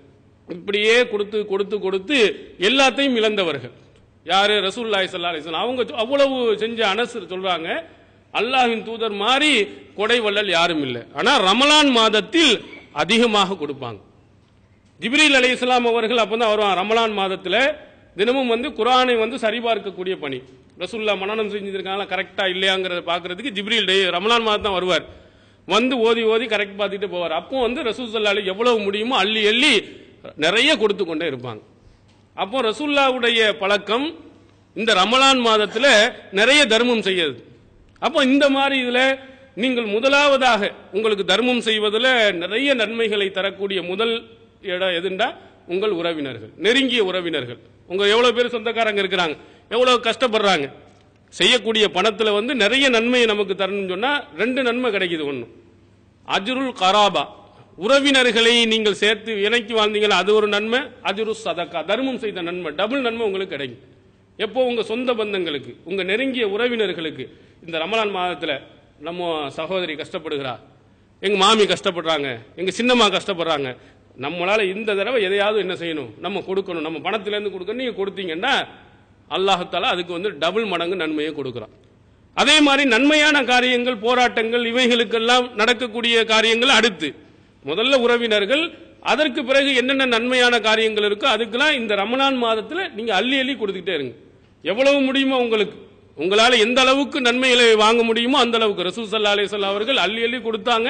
இப்படியே கொடுத்து கொடுத்து கொடுத்து எல்லாத்தையும் இழந்தவர்கள் யாரு, ரசூலுல்லாஹி ஸல்லல்லாஹு அலைஹி வஸல்லம். அவங்க அவ்வளவு செஞ்ச அனஸ் சொல்றாங்க, அல்லாஹ்வின் தூதர் மாதிரி கொடை வள்ளல் யாரும் இல்லை. ஆனால் ரமலான் மாதத்தில் அதிகமாக கொடுப்பாங்க. ஜிப்ரீல் அலைஹிஸ்ஸலாம் அவர்கள் அப்பதான் வருவாங்க. ரமலான் மாதத்தில் தினமும் குர்ஆனை சரிபார்க்கக்கூடிய பணி. ரசூலுல்லாஹ் மனனம் செஞ்சிருக்காங்களா கரெக்டா இல்லையாங்கிறத பார்க்கறதுக்கு ஜிப்ரீல் ரமலான் மாதம் தான் வருவார். ஓதி ஓதி கரெக்ட் பார்த்துட்டு போவார். அப்போ ரசூல் ஸல்லல்லாஹு அலைஹி எவ்வளவு முடியுமோ அள்ளி அள்ளி நிறைய கொடுத்து கொண்டே இருப்பாங்க. அப்போ ரசூலுல்லாஹ்வுடைய பழக்கம் இந்த ரமலான் மாதத்தில் நிறைய தர்மம் செய்யறது. அப்போ இந்த மாதிரி இதுல நீங்கள் முதலாவதாக உங்களுக்கு தர்மம் செய்வதில் நிறைய நன்மைகளை தரக்கூடிய முதல் இடம் எதுண்டா உங்கள் உறவினர்கள், நெருங்கிய உறவினர்கள். உங்க எவ்வளவு பேர் சொந்தக்காரங்க இருக்கிறாங்க, எவ்வளவு கஷ்டப்படுறாங்க. செய்யக்கூடிய பணத்துல நிறைய நன்மையை நமக்கு தரணும்னு சொன்னா ரெண்டு நன்மை கிடைக்குது. ஒன்று அஜ்ருல் கராபா, உறவினர்களை நீங்கள் சேர்த்து இணைக்கி வாழ்ந்தீங்களா அது ஒரு நன்மை. அஜ்ரு சதகா, தர்மம் செய்த நன்மை, டபுள் நன்மை உங்களுக்கு கிடைக்கும். எப்போ உங்க சொந்த பந்தங்களுக்கு, உங்க நெருங்கிய உறவினர்களுக்கு இந்த ரமலான் மாதத்துல நம்ம சகோதரி கஷ்டப்படுகிறா, எங்க மாமி கஷ்டப்படுறாங்க, எங்க சின்னம்மா கஷ்டப்படுறாங்க, நம்மளால இந்த தடவை எதையாவது என்ன செய்யணும், நம்ம கொடுக்கணும், நம்ம பணத்திலேருந்து கொடுக்கணும். நீங்க கொடுத்தீங்கன்னா அல்லாஹ் தஆலா அதுக்கு டபுள் மடங்கு நன்மையை கொடுக்குறான். அதே மாதிரி நன்மையான காரியங்கள், போராட்டங்கள், இவைகளுக்கெல்லாம் நடக்கக்கூடிய காரியங்கள் அடுத்து முதல்ல உறவினர்கள், அதற்கு பிறகு என்னென்ன நன்மையான காரியங்கள் இருக்கோ அதுக்கெல்லாம் இந்த ரமலான் மாதத்தில் நீங்க அள்ளி அள்ளி கொடுத்துக்கிட்டே இருங்க. எவ்வளவு முடியுமோ உங்களுக்கு, உங்களால எந்த அளவுக்கு நன்மைகளை வாங்க முடியுமோ அந்த அளவுக்கு. ரசூல் ஸல்லல்லாஹு அலைஹி வஸல்லம் அவர்கள் அள்ளி அள்ளி கொடுத்தாங்க.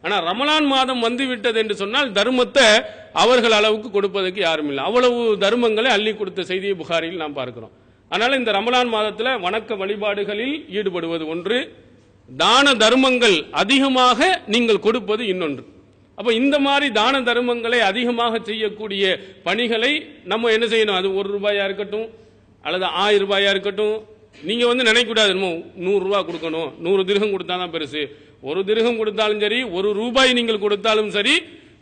ஆனா ரமலான் மாதம் வந்துவிட்டது என்று சொன்னால் தர்மத்தை அவர்கள் அளவுக்கு கொடுப்பதற்கு யாரும் இல்லை. அவ்வளவு தர்மங்களை அள்ளி கொடுத்த செய்தியை புகாரியில் நாம் பார்க்கிறோம். அதனால இந்த ரமலான் மாதத்தில் வணக்க வழிபாடுகளில் ஈடுபடுவது ஒன்று, தான தர்மங்கள் அதிகமாக நீங்கள் கொடுப்பது இன்னொன்று. அப்ப இந்த மாதிரி தான தர்மங்களை அதிகமாக செய்யக்கூடிய பணிகளை நம்ம என்ன செய்யணும், அது ₹1 இருக்கட்டும் அல்லது ₹1000 இருக்கட்டும். நீங்க நினைக்கக்கூடாது 100 ரூபாய் கொடுக்கணும், 100 திர்ஹம் கொடுத்தாதான் பெருசு. 1 திர்ஹம் கொடுத்தாலும் சரி, ₹1 நீங்கள் கொடுத்தாலும் சரி,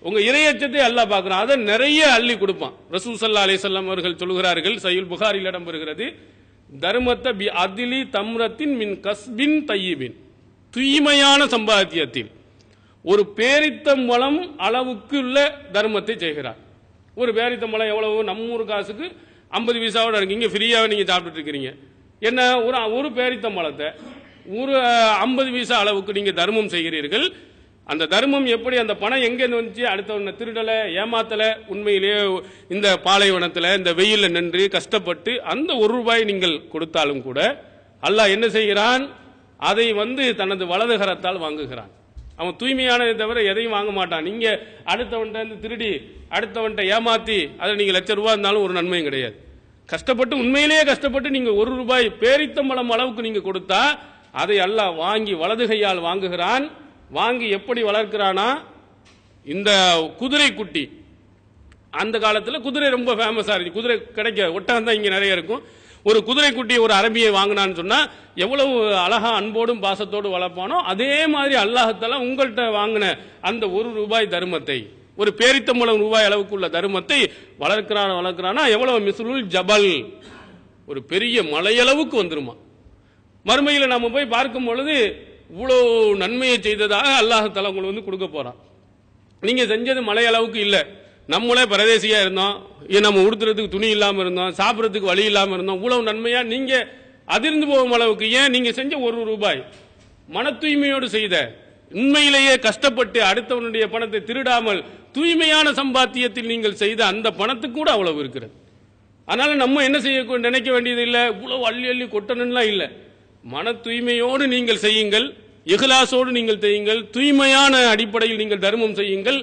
உங்க இறையச்சத்தை அல்லாஹ் பார்க்கிறான். அதை நிறைய அள்ளி கொடுப்பான். ரசூல் ஸல்லல்லாஹு அலைஹி வஸல்லம் அவர்கள் சொல்கிறார்கள், சஹீஹ் புகாரியில் இடம்பெறுகிறது, தர்மத்த பி அத்லி தம்ரத்தின் மின் கஸ்பின் தய்யிபின், தூய்மையான சம்பாத்தியத்தில் ஒரு பேரித்தம்பழம் அளவுக்கு உள்ள தர்மத்தை செய்கிறார். ஒரு பேரித்தம்பழம் எவ்வளவு, நம்ம ஊர் காசுக்கு 50 பைசாவோட இருக்கு. இங்க ஃப்ரீயாவே நீங்க சாப்பிட்டு இருக்கிறீங்க. என்ன ஒரு பேரித்தம்பழத்தை ஒரு 50 பைசா அளவுக்கு நீங்க தர்மம் செய்கிறீர்கள். அந்த தர்மம் எப்படி, அந்த பணம் எங்க வந்துச்சு, அடுத்தவன திருடல, ஏமாத்தல, உண்மையிலேயே இந்த பாலைவனத்தில் இந்த வெயில நின்று கஷ்டப்பட்டு அந்த ₹1 நீங்கள் கொடுத்தாலும் கூட அல்லாஹ் என்ன செய்கிறான், அதை தனது வலது கரத்தால் வாங்குகிறான். அவன் தூய்மையானதை தவிர எதையும் வாங்க மாட்டான். நீங்க அடுத்தவன்ட்ட திருடி, அடுத்தவன்ட்ட ஏமாத்தி அதை நீங்க ₹1,00,000 இருந்தாலும் ஒரு நன்மையும் கிடையாது. கஷ்டப்பட்டு, உண்மையிலேயே கஷ்டப்பட்டு நீங்க ₹1 பேரித்தம்பழம் அளவுக்கு நீங்க கொடுத்தா அதை அல்லாஹ் வாங்கி வலது கையால் வாங்குகிறான். வாங்கி எப்படி வளர்க்கிறானா, இந்த குதிரை குட்டி, அந்த காலத்தில் குதிரை ரொம்ப ஃபேமஸா இருக்கு. குதிரை கிடைக்க, ஒட்டகம் தான் இங்க நிறைய இருக்கும். ஒரு குதிரை குட்டியை ஒரு அரபியை வாங்கினான்னு சொன்னா எவ்வளவு அழகா அன்போடும் பாசத்தோடு வளர்ப்பானோ அதே மாதிரி அல்லாஹ் தஆலா உங்கள்கிட்ட வாங்கின அந்த ₹1 தர்மத்தை, ஒரு பேரித்தம்பழம் ரூபாய் அளவுக்கு உள்ள தர்மத்தை வளர்க்கிறானா எவ்வளவு மிஸ்லுல் ஜபல், ஒரு பெரிய மலையளவுக்கு வந்துருமா. மறுமையில் நாம போய் பார்க்கும் பொழுது இவ்வளோ நன்மையை செய்ததாக அல்லாஹ் தஆலா உங்களுக்கு கொடுக்க போறான். நீங்க செஞ்சது மலை அளவுக்கு இல்லை. நம்மளே பரதேசியா இருந்தோம், நம்ம உடுத்துறதுக்கு துணி இல்லாம இருந்தோம், சாப்பிடறதுக்கு வழி இல்லாம இருந்தோம். இவ்வளவு நன்மையா நீங்க அதிர்ந்து போகும் அளவுக்கு ஏன் நீங்க செஞ்ச ₹1 மன தூய்மையோடு செய்த, உண்மையிலேயே கஷ்டப்பட்டு அடுத்தவனுடைய பணத்தை திருடாமல் தூய்மையான சம்பாத்தியத்தில் நீங்கள் செய்த அந்த பணத்துக்கு கூட அவ்வளவு இருக்கிறது. அதனால நம்ம என்ன செய்ய நினைக்க வேண்டியது இல்லை, இவ்வளவு அள்ளி அள்ளி கொட்டணும்லாம் இல்லை. மன தூய்மையோடு நீங்கள் செய்யுங்கள், இஹ்லாஸோடு நீங்கள் செய்யுங்கள், தூய்மையான அடிப்படையில் நீங்கள் தர்மம் செய்யுங்கள்.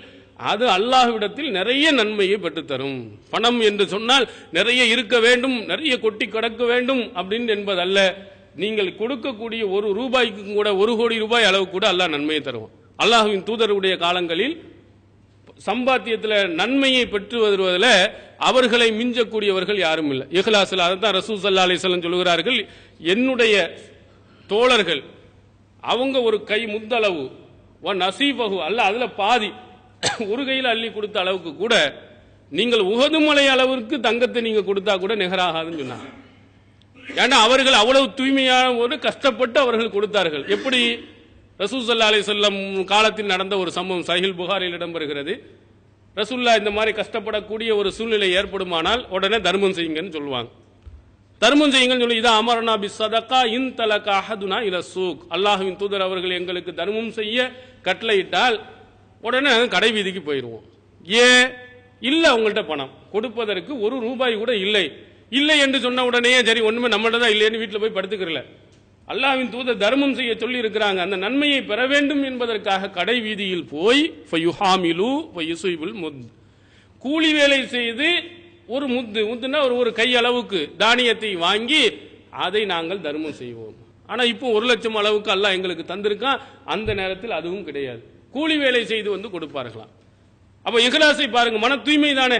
அது அல்லாஹ்விடத்தில் நிறைய நன்மையை பெற்றுத்தரும். பணம் என்று சொன்னால் நிறைய இருக்க வேண்டும், நிறைய கொட்டி கடக்க வேண்டும் அப்படின்னு என்பதல்ல. நீங்கள் கொடுக்கக்கூடிய ₹1 கூட ₹1 கோடி அளவு கூட அல்லாஹ் நன்மையை தருவான். அல்லாஹ்வின் தூதருடைய காலங்களில் சம்பாத்தியத்தில் நன்மையை பெற்று வருவதில் அவர்களை மிஞ்சக்கூடியவர்கள் யாரும் இல்லை. இஹ்லாஸில் அதான் ரசூல் ஸல்லல்லாஹு அலைஹி வஸல்லம் சொல்கிறார்கள், என்னுடைய தோழர்கள் அவங்க ஒரு கை முந்தளவு நசீபகு அல்ல, அதுல பாதி ஒரு கையில் அள்ளி கொடுத்த அளவுக்கு கூட நீங்கள் உஹது மலை அளவிற்கு தங்கத்தை நீங்க கொடுத்தா கூட நிகராகாதுன்னு சொன்னாங்க. ஏன்னா அவர்கள் அவ்வளவு தூய்மையான ஒரு கஷ்டப்பட்டு அவர்கள் கொடுத்தார்கள். எப்படி, ரசூல் ஸல்லல்லாஹு அலைஹி வஸல்லம் காலத்தில் நடந்த ஒரு சம்பவம் சஹீஹ் புகாரியில் இடம்பெறுகிறது. ரசூலுல்லாஹ் இந்த மாதிரி கஷ்டப்படக்கூடிய ஒரு சூழ்நிலை ஏற்படுமானால் உடனே தர்மம் செய்யுங்கன்னு சொல்லுவாங்க. தர்மம் செய்யுங்கள் சொல்லி இதா அமரனா பி சதகா இன் தலகா அஹதுனா இல சூக். அல்லாஹ்வின் தூதர் அவர்கள் எங்களுக்கு தர்மம் செய்ய கட்டளையிட்டால் உடனே கடை வீதிக்கு போயிடுவோம். ஏன் இல்ல உங்கள்கிட்ட பணம் கொடுப்பதற்கு ஒரு ரூபாய் கூட இல்லை. இல்லை என்று சொன்ன உடனே சரி ஒண்ணுமே நம்மள்ட்ட தான் இல்லைன்னு வீட்டில் போய் படுத்துக்கிறல. அல்லாஹ்வின் தூதர் தர்மம் செய்ய சொல்லி இருக்கிறாங்க. அந்த நன்மையை பெற வேண்டும் என்பதற்காக கடை வீதியில் போய் ஃபயுஹாமிலு வயுஸிபுல் முத், கூலி வேலை செய்து ஒரு முத்துனா ஒரு கை அளவுக்கு தானியத்தை வாங்கி அதை நாங்கள் தர்மம் செய்வோம். ஆனா இப்போ 1 லட்சம் அளவுக்கு அல்லாஹ் எங்களுக்கு தந்திருக்கான். அந்த நேரத்தில் அதுவும் கிடையாது. கூலி வேலை செய்து வந்து கொடுப்பார்களாம். அப்ப இஹ்லாஸை பாருங்க, மன தூய்மை தானே.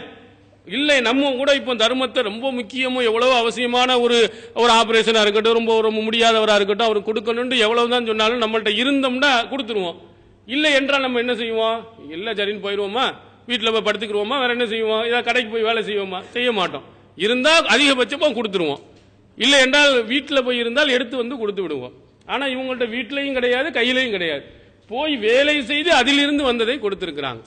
இல்லை நம்ம கூட இப்போ தர்மத்தை ரொம்ப முக்கியமோ எவ்வளவு அவசியமான ஒரு ஆபரேஷனா இருக்கட்டும், ரொம்ப முடியாதவரா இருக்கட்டும், அவர் கொடுக்கணும்னு எவ்வளவுதான் சொன்னாலும் நம்மள்ட்ட இருந்தோம்னா கொடுத்துருவோம். இல்லை என்றால் நம்ம என்ன செய்வோம்? இல்லை சரின்னு போயிடுவோமா, வீட்டில் போய் படுத்துக்கிறோமா, வேற என்ன செய்வோம்? ஏதாவது கடைக்கு போய் வேலை செய்வோமா? செய்ய மாட்டோம். இருந்தால் அதிகபட்சமா கொடுத்துருவோம். இல்லை என்றால் வீட்டில் போய் இருந்தால் எடுத்து வந்து கொடுத்து விடுவோம். ஆனா இவங்கள்ட்ட வீட்டிலையும் கிடையாது, கையிலையும் கிடையாது. போய் வேலை செய்து அதிலிருந்து வந்ததை கொடுத்திருக்கிறாங்க.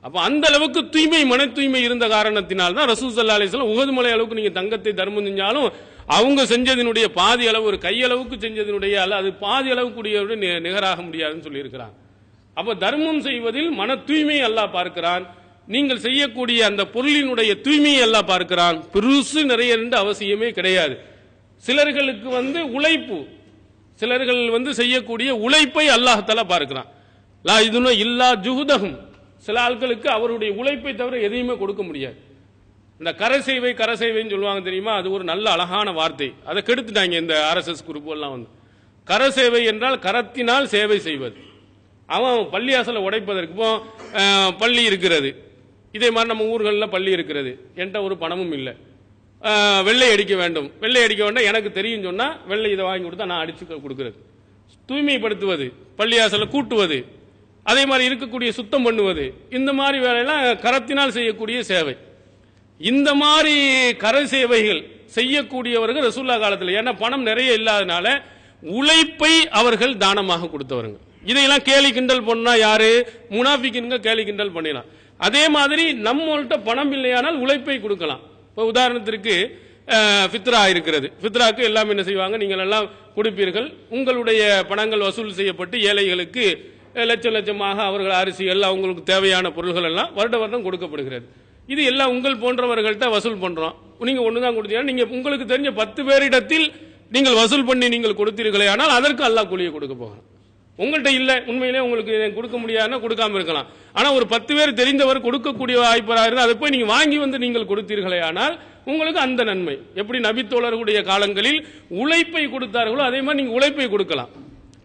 அப்ப அந்த அளவுக்கு தூய்மை, மன தூய்மை இருந்த காரணத்தினால் தான் ரசூல் ஸல்லல்லாஹு அலைஹி வஸல்லம் உஹது மலை அளவுக்கு நீங்க தங்கத்தை தர்மம் செஞ்சாலும் அவங்க செஞ்சதினுடைய பாதி அளவு, ஒரு கையளவுக்கு செஞ்சதினுடைய அது பாதி அளவு கூடியவருடன் நிகராக முடியாதுன்னு சொல்லி இருக்கிறான். அப்ப தர்மம் செய்வதில் மன தூய்மையை அல்லாஹ் பார்க்கிறான். நீங்கள் செய்யக்கூடிய அந்த பொருளினுடைய தூய்மையை அல்லாஹ் பார்க்கிறான். பெருசு நிறைய அவசியமே கிடையாது. சிலர்களுக்கு உழைப்பு, சிலர்கள் செய்யக்கூடிய உழைப்பை அல்லாஹ் தஆலா பார்க்கிறான். லா இதுன இல்லா ஜுஹுதஹும், சில ஆட்களுக்கு அவருடைய உழைப்பை தவிர எதையுமே கொடுக்க முடியாது. இந்த கரசேவைன்னு சொல்லுவாங்க தெரியுமா, அது ஒரு நல்ல அழகான வார்த்தை. அதை கெடுத்துட்டாங்க இந்த RSS குரூப் எல்லாம். கரசேவை என்றால் கரத்தினால் சேவை செய்வது. அவன் பள்ளியாசலை உடைப்பதற்கு பள்ளி இருக்கிறது, இதே மாதிரி நம்ம ஊர்களில் பள்ளி இருக்கிறது, என்கிட்ட ஒரு பணமும் இல்லை, வெள்ளை அடிக்க வேண்டும், எனக்கு தெரியும் சொன்னா வெள்ளை இதை வாங்கி கொடுத்தா நான் அடிச்சு கொடுக்கிறது. தூய்மைப்படுத்துவது, பள்ளியாசலை கூட்டுவது, அதே மாதிரி இருக்கக்கூடிய சுத்தம் பண்ணுவது, இந்த மாதிரி வேலையெல்லாம் கரத்தினால் செய்யக்கூடிய சேவை. இந்த மாதிரி கர சேவைகள் செய்யக்கூடியவர்கள் ரசூலுல்லாஹ் காலத்தில், ஏன்னா பணம் நிறைய இல்லாதனால உழைப்பை அவர்கள் தானமாக கொடுத்தவர்கள். இதையெல்லாம் கேலி கிண்டல் பண்ணா யாரு? முனாஃபிக்குங்க கேலி கிண்டல் பண்ணிடலாம். அதே மாதிரி நம்மள்கிட்ட பணம் இல்லையானால் உழைப்பை கொடுக்கலாம். இப்போ உதாரணத்திற்கு ஃபித்ரா இருக்கிறது, ஃபித்ராக்கு எல்லாம் என்ன செய்வாங்க, நீங்கள் எல்லாம் கொடுப்பீர்கள், உங்களுடைய பணங்கள் வசூல் செய்யப்பட்டு ஏழைகளுக்கு லட்சமாக அவர்கள் அரிசிகள் அவங்களுக்கு தேவையான பொருள்கள் எல்லாம் வருடம் கொடுக்கப்படுகிறது. இது எல்லாம் உங்கள் போன்றவர்கள்ட்ட வசூல் பண்றோம். நீங்க ஒண்ணுதான் கொடுத்தீங்கன்னா நீங்க உங்களுக்கு தெரிஞ்ச 10 பேரிடத்தில் நீங்கள் வசூல் பண்ணி நீங்கள் கொடுத்தீர்களே, ஆனால் அதற்கு அல்லாஹ் கூலியை கொடுக்க போகிறான். உங்கள்கிட்ட இல்ல, உண்மையிலே உங்களுக்கு கொடுக்க முடியாதுன்னா கொடுக்காம இருக்கலாம். ஆனா ஒரு 10 பேர் தெரிந்தவர் கொடுக்கக்கூடிய வாய்ப்பாக இருந்தால் அதை போய் நீங்க வாங்கி நீங்கள் கொடுத்தீர்களே, ஆனால் உங்களுக்கு அந்த நன்மை. எப்படி நபித்தோழர்களுடைய காலங்களில் உழைப்பை கொடுத்தார்களோ அதே மாதிரி நீங்க உழைப்பை கொடுக்கலாம்,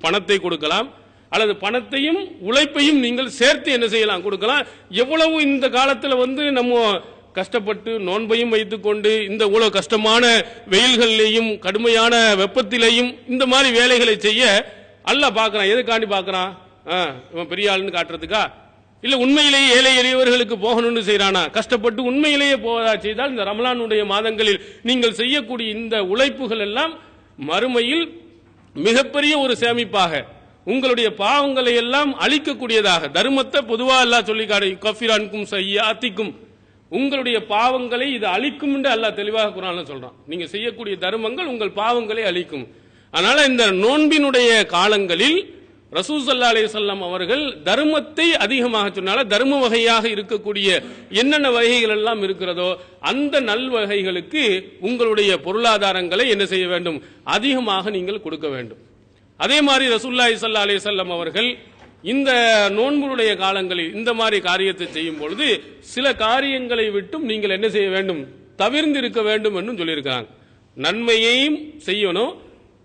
பணத்தை கொடுக்கலாம், அல்லது பணத்தையும் உழைப்பையும் நீங்கள் சேர்த்து என்ன செய்யலாம், கொடுக்கலாம். எவ்வளவு இந்த காலத்தில் நம்ம கஷ்டப்பட்டு நோன்பையும் வைத்துக் கொண்டு இந்த இவ்வளவு கஷ்டமான வெயில்களிலேயும் கடுமையான வெப்பத்திலேயும் இந்த மாதிரி வேலைகளை செய்ய அல்லாஹ் பார்க்கறான். எதுக்காண்டி பார்க்கறான்? இவன் பெரிய ஆளுன்னு காட்டுறதுக்கா? இல்ல உண்மையிலேயே ஏழை எளியவர்களுக்கு போகணும்னு செய்யறானா? கஷ்டப்பட்டு உண்மையிலேயே போவதா செய்தால் இந்த ரமலானுடைய மாதங்களில் நீங்கள் செய்யக்கூடிய இந்த உழைப்புகள் எல்லாம் மறுமையில் மிகப்பெரிய ஒரு சேமிப்பாக, உங்களுடைய பாவங்களை எல்லாம் அழிக்கக்கூடியதாக. தர்மத்தை பொதுவா அல்லாஹ் சொல்லி காட்டு, கஃபிரான்கும் சய்யாத்திக்கும், உங்களுடைய பாவங்களை இது அழிக்கும் என்று அல்லாஹ் தெளிவாக குர்ஆன்ல சொல்றான். நீங்க செய்யக்கூடிய தர்மங்கள் உங்கள் பாவங்களை அழிக்கும். அதனால இந்த நோன்பினுடைய காலங்களில் ரசூல் ஸல்லல்லாஹு அலைஹி வஸல்லம் அவர்கள் தர்மத்தை அதிகமாக சொன்னால, தர்ம வகையாக இருக்கக்கூடிய என்னென்ன வகைகள் எல்லாம் இருக்கிறதோ அந்த நல் வகைகளுக்கு உங்களுடைய பொருளாதாரங்களை என்ன செய்ய வேண்டும், அதிகமாக நீங்கள் கொடுக்க வேண்டும். அதே மாதிரி ரசூலுல்லாஹி ஸல்லல்லாஹு அலைஹி வஸல்லம் அவர்கள் இந்த நோன்புடைய காலங்களில் இந்த மாதிரி காரியத்தை செய்யும் பொழுது சில காரியங்களை விட்டும் நீங்கள் என்ன செய்ய வேண்டும், தவிர்ந்து இருக்க வேண்டும் என்று சொல்லியிருக்கிறாங்க. நன்மையையும் செய்யணும்,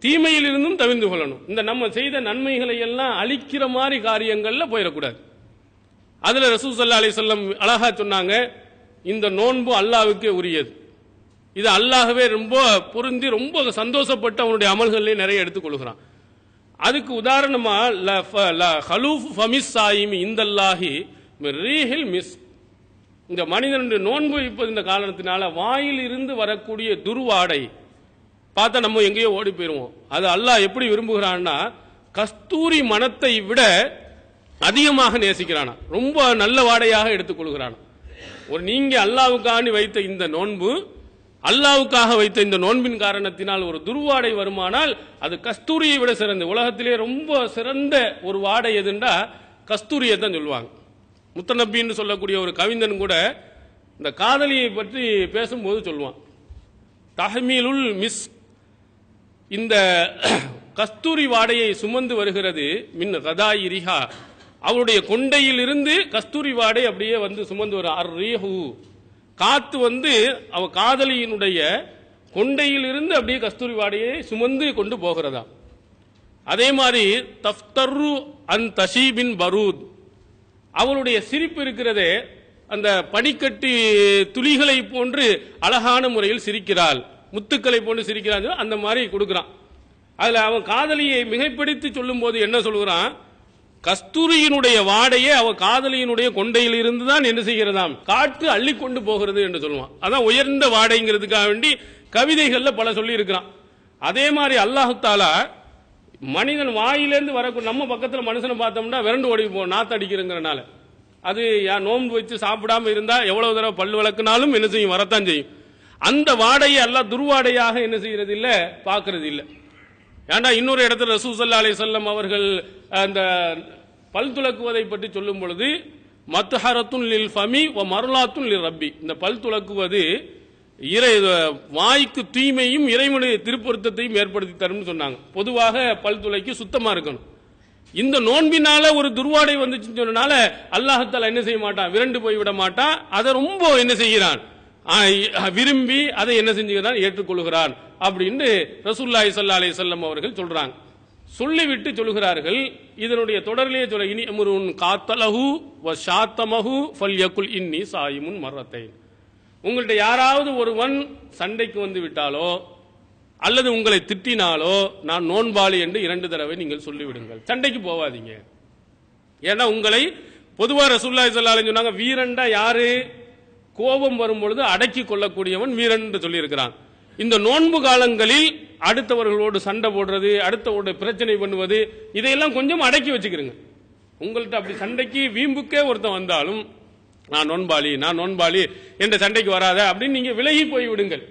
தீமையில் இருந்தும் தவிர்ந்து கொள்ளணும். இந்த நம்ம செய்த நன்மைகளை எல்லாம் அழிக்கிற மாதிரி காரியங்கள்ல போயிடக்கூடாது. அதுல ரசூல் ஸல்லல்லாஹு அலைஹி வஸல்லம் அழகா சொன்னாங்க, இந்த நோன்பு அல்லாஹ்வுக்கே உரியது. இது அல்லாஹ்வே ரொம்ப பொருந்தி ரொம்ப சந்தோஷப்பட்டு அவனுடைய அமல்களை நிறைய எடுத்துக் கொள்கிறான். அதுக்கு உதாரணமா ஹலூஃப் ஃபமிஸ் சாயிமி இந்தல்லாஹி ரீஹில் மிஸ், இந்த மனிதனுடைய நோன்பு இப்ப இந்த காரணத்தினால வாயில் இருந்து வரக்கூடிய துர்வாடை பார்த்தா நம்ம எங்கேயோ ஓடி போயிருவோம். அது அல்லாஹ் எப்படி விரும்புகிறான்னா, கஸ்தூரி மனத்தை விட அதிகமாக நேசிக்கிறானா, ரொம்ப நல்ல வாடையாக எடுத்துக்கொள்கிறானா. ஒரு நீங்க அல்லாஹ்வுக்காண்டி வைத்த இந்த நோன்பு அல்லாவுக்காக வைத்த இந்த நோன்பின் காரணத்தினால் ஒரு துர்வாடை வருமானால் அது கஸ்தூரியை விட சிறந்த, உலகத்திலே ரொம்ப சிறந்த ஒரு வாடை எதுண்டா கஸ்தூரியை தான் சொல்லுவாங்க. முத்தநபின்னு சொல்லக்கூடிய ஒரு கவிஞன் கூட இந்த காதலியை பற்றி பேசும்போது சொல்லுவான், தஹ்மீலுல் மிஸ், இந்த கஸ்தூரி வாடையை சுமந்து வருகிறது மின் கதாயிரிஹா, அவருடைய கொண்டையில் இருந்து கஸ்தூரி வாடை அப்படியே வந்து சுமந்து வரும். அர்ரீஹு, காத்து வந்து அவ காதலியினுடைய கொண்டையில் இருந்து அப்படியே கஸ்தூரி வாடையை சுமந்து கொண்டு போகிறதா. அதே மாதிரி தஃப்தரு அன் தஷீபின் பரூத், அவளுடைய சிரிப்பு இருக்கிறதே அந்த பனிக்கட்டி துளிகளை போன்று அழகான முறையில் சிரிக்கிறாள், முத்துக்களை போன்று சிரிக்கிறான், அந்த மாதிரி கொடுக்கிறான். அதுல அவன் காதலியை மிகைப்படுத்தி சொல்லும் போது என்ன சொல்கிறான், கஸ்தூரியினுடைய வாடையே அவ காதலியினுடைய கொண்டையில் இருந்து தான் என்ன செய்கிறதாம், காற்று அள்ளி கொண்டு போகிறது என்று சொல்லுவான். அதான் உயர்ந்த வாடைங்கிறதுக்காக வேண்டி கவிதைகள்ல பல சொல்லி இருக்கிறான். அதே மாதிரி அல்லாஹு தாலா மனிதன் வாயிலிருந்து வரக்கூடிய, நம்ம பக்கத்துல மனுஷனை பார்த்தோம்னா விரண்டு ஓடி போ நாத்து அடிக்கிறதுங்கிறனால, அது நோன்பு வச்சு சாப்பிடாம இருந்தா எவ்வளவு தடவை பல்லு விளக்குனாலும் என்ன செய்யும், வரத்தான் செய்யும். அந்த வாடையை அல்லாஹ் துர்வாடையாக என்ன செய்யறது இல்ல, பார்க்கறது இல்ல. ஏண்டா இன்னொரு இடத்துல ரசூல் ஸல்லல்லாஹு அலைஹி வஸல்லம் அவர்கள் அந்த பல் துலக்குவதை பற்றி சொல்லும் பொழுது, மத்ஹரத்துன் லில் ஃபமி வ மர்லாத்துன் லிர் ரப்பி, இந்த பல் துலக்குவது வாய்க்கு தூய்மையும் இறைவனுடைய திருப்பொருத்தத்தையும் ஏற்படுத்தி தரும் சொன்னாங்க. பொதுவாக பல் துளைக்கு சுத்தமா இருக்கணும். இந்த நோன்பினால ஒரு துர்வாடை வந்துச்சுன்னு சொன்னனால அல்லாஹ் தஆலா என்ன செய்ய மாட்டான், விரண்டு போய் விட மாட்டான். அதை ரொம்ப என்ன செய்கிறான், விரும்பி அதை என்ன செஞ்சுக்கிறான், ஏற்றுக்கொள்கிறான் அப்படின்னு ரசூலுல்லாஹி ஸல்லல்லாஹு அலைஹி வஸல்லம் அவர்கள் சொல்றாங்க. சொல்லிவிட்டு சொல்கிறார்கள், இதனுடைய தொடரிலேயே சொல்ல, இனி அம்ருன் காத்தலஹு வ ஷாத்தமஹு ஃபல்யகுல் இன்னி சாயிமுன் மர்ரத்தைன், உங்கள்ட்ட யாராவது ஒருவன் சண்டைக்கு வந்து விட்டாலோ அல்லது உங்களை திட்டினாலோ நான் நோன்பாளி என்று 2 தடவை நீங்கள் சொல்லிவிடுங்கள், சண்டைக்கு போவாதீங்க. ஏன்னா உங்களை பொதுவா ரசூலுல்லாஹி ஸல்லல்லாஹு அலைஹி சொன்னாங்க, வீரன்டா யாரு, கோபம் வரும் பொழுது அடக்கி கொள்ளக்கூடியவன் வீரன் என்று சொல்லி இருக்கிறான். இந்த நோன்பு காலங்களில் அடுத்தவர்களோடு சண்டை போடுறது, அடுத்தவரோட பிரச்சனை பண்ணுவது, இதையெல்லாம் கொஞ்சம் அடக்கி வச்சுக்கிறீங்க. உங்கள்கிட்ட அப்படி சண்டைக்கு வீம்புக்கே ஒருத்தன் வந்தாலும் நான் நோன்பாளி என்ற சண்டைக்கு வராத அப்படின்னு நீங்க விலகி போய் விடுங்கள்.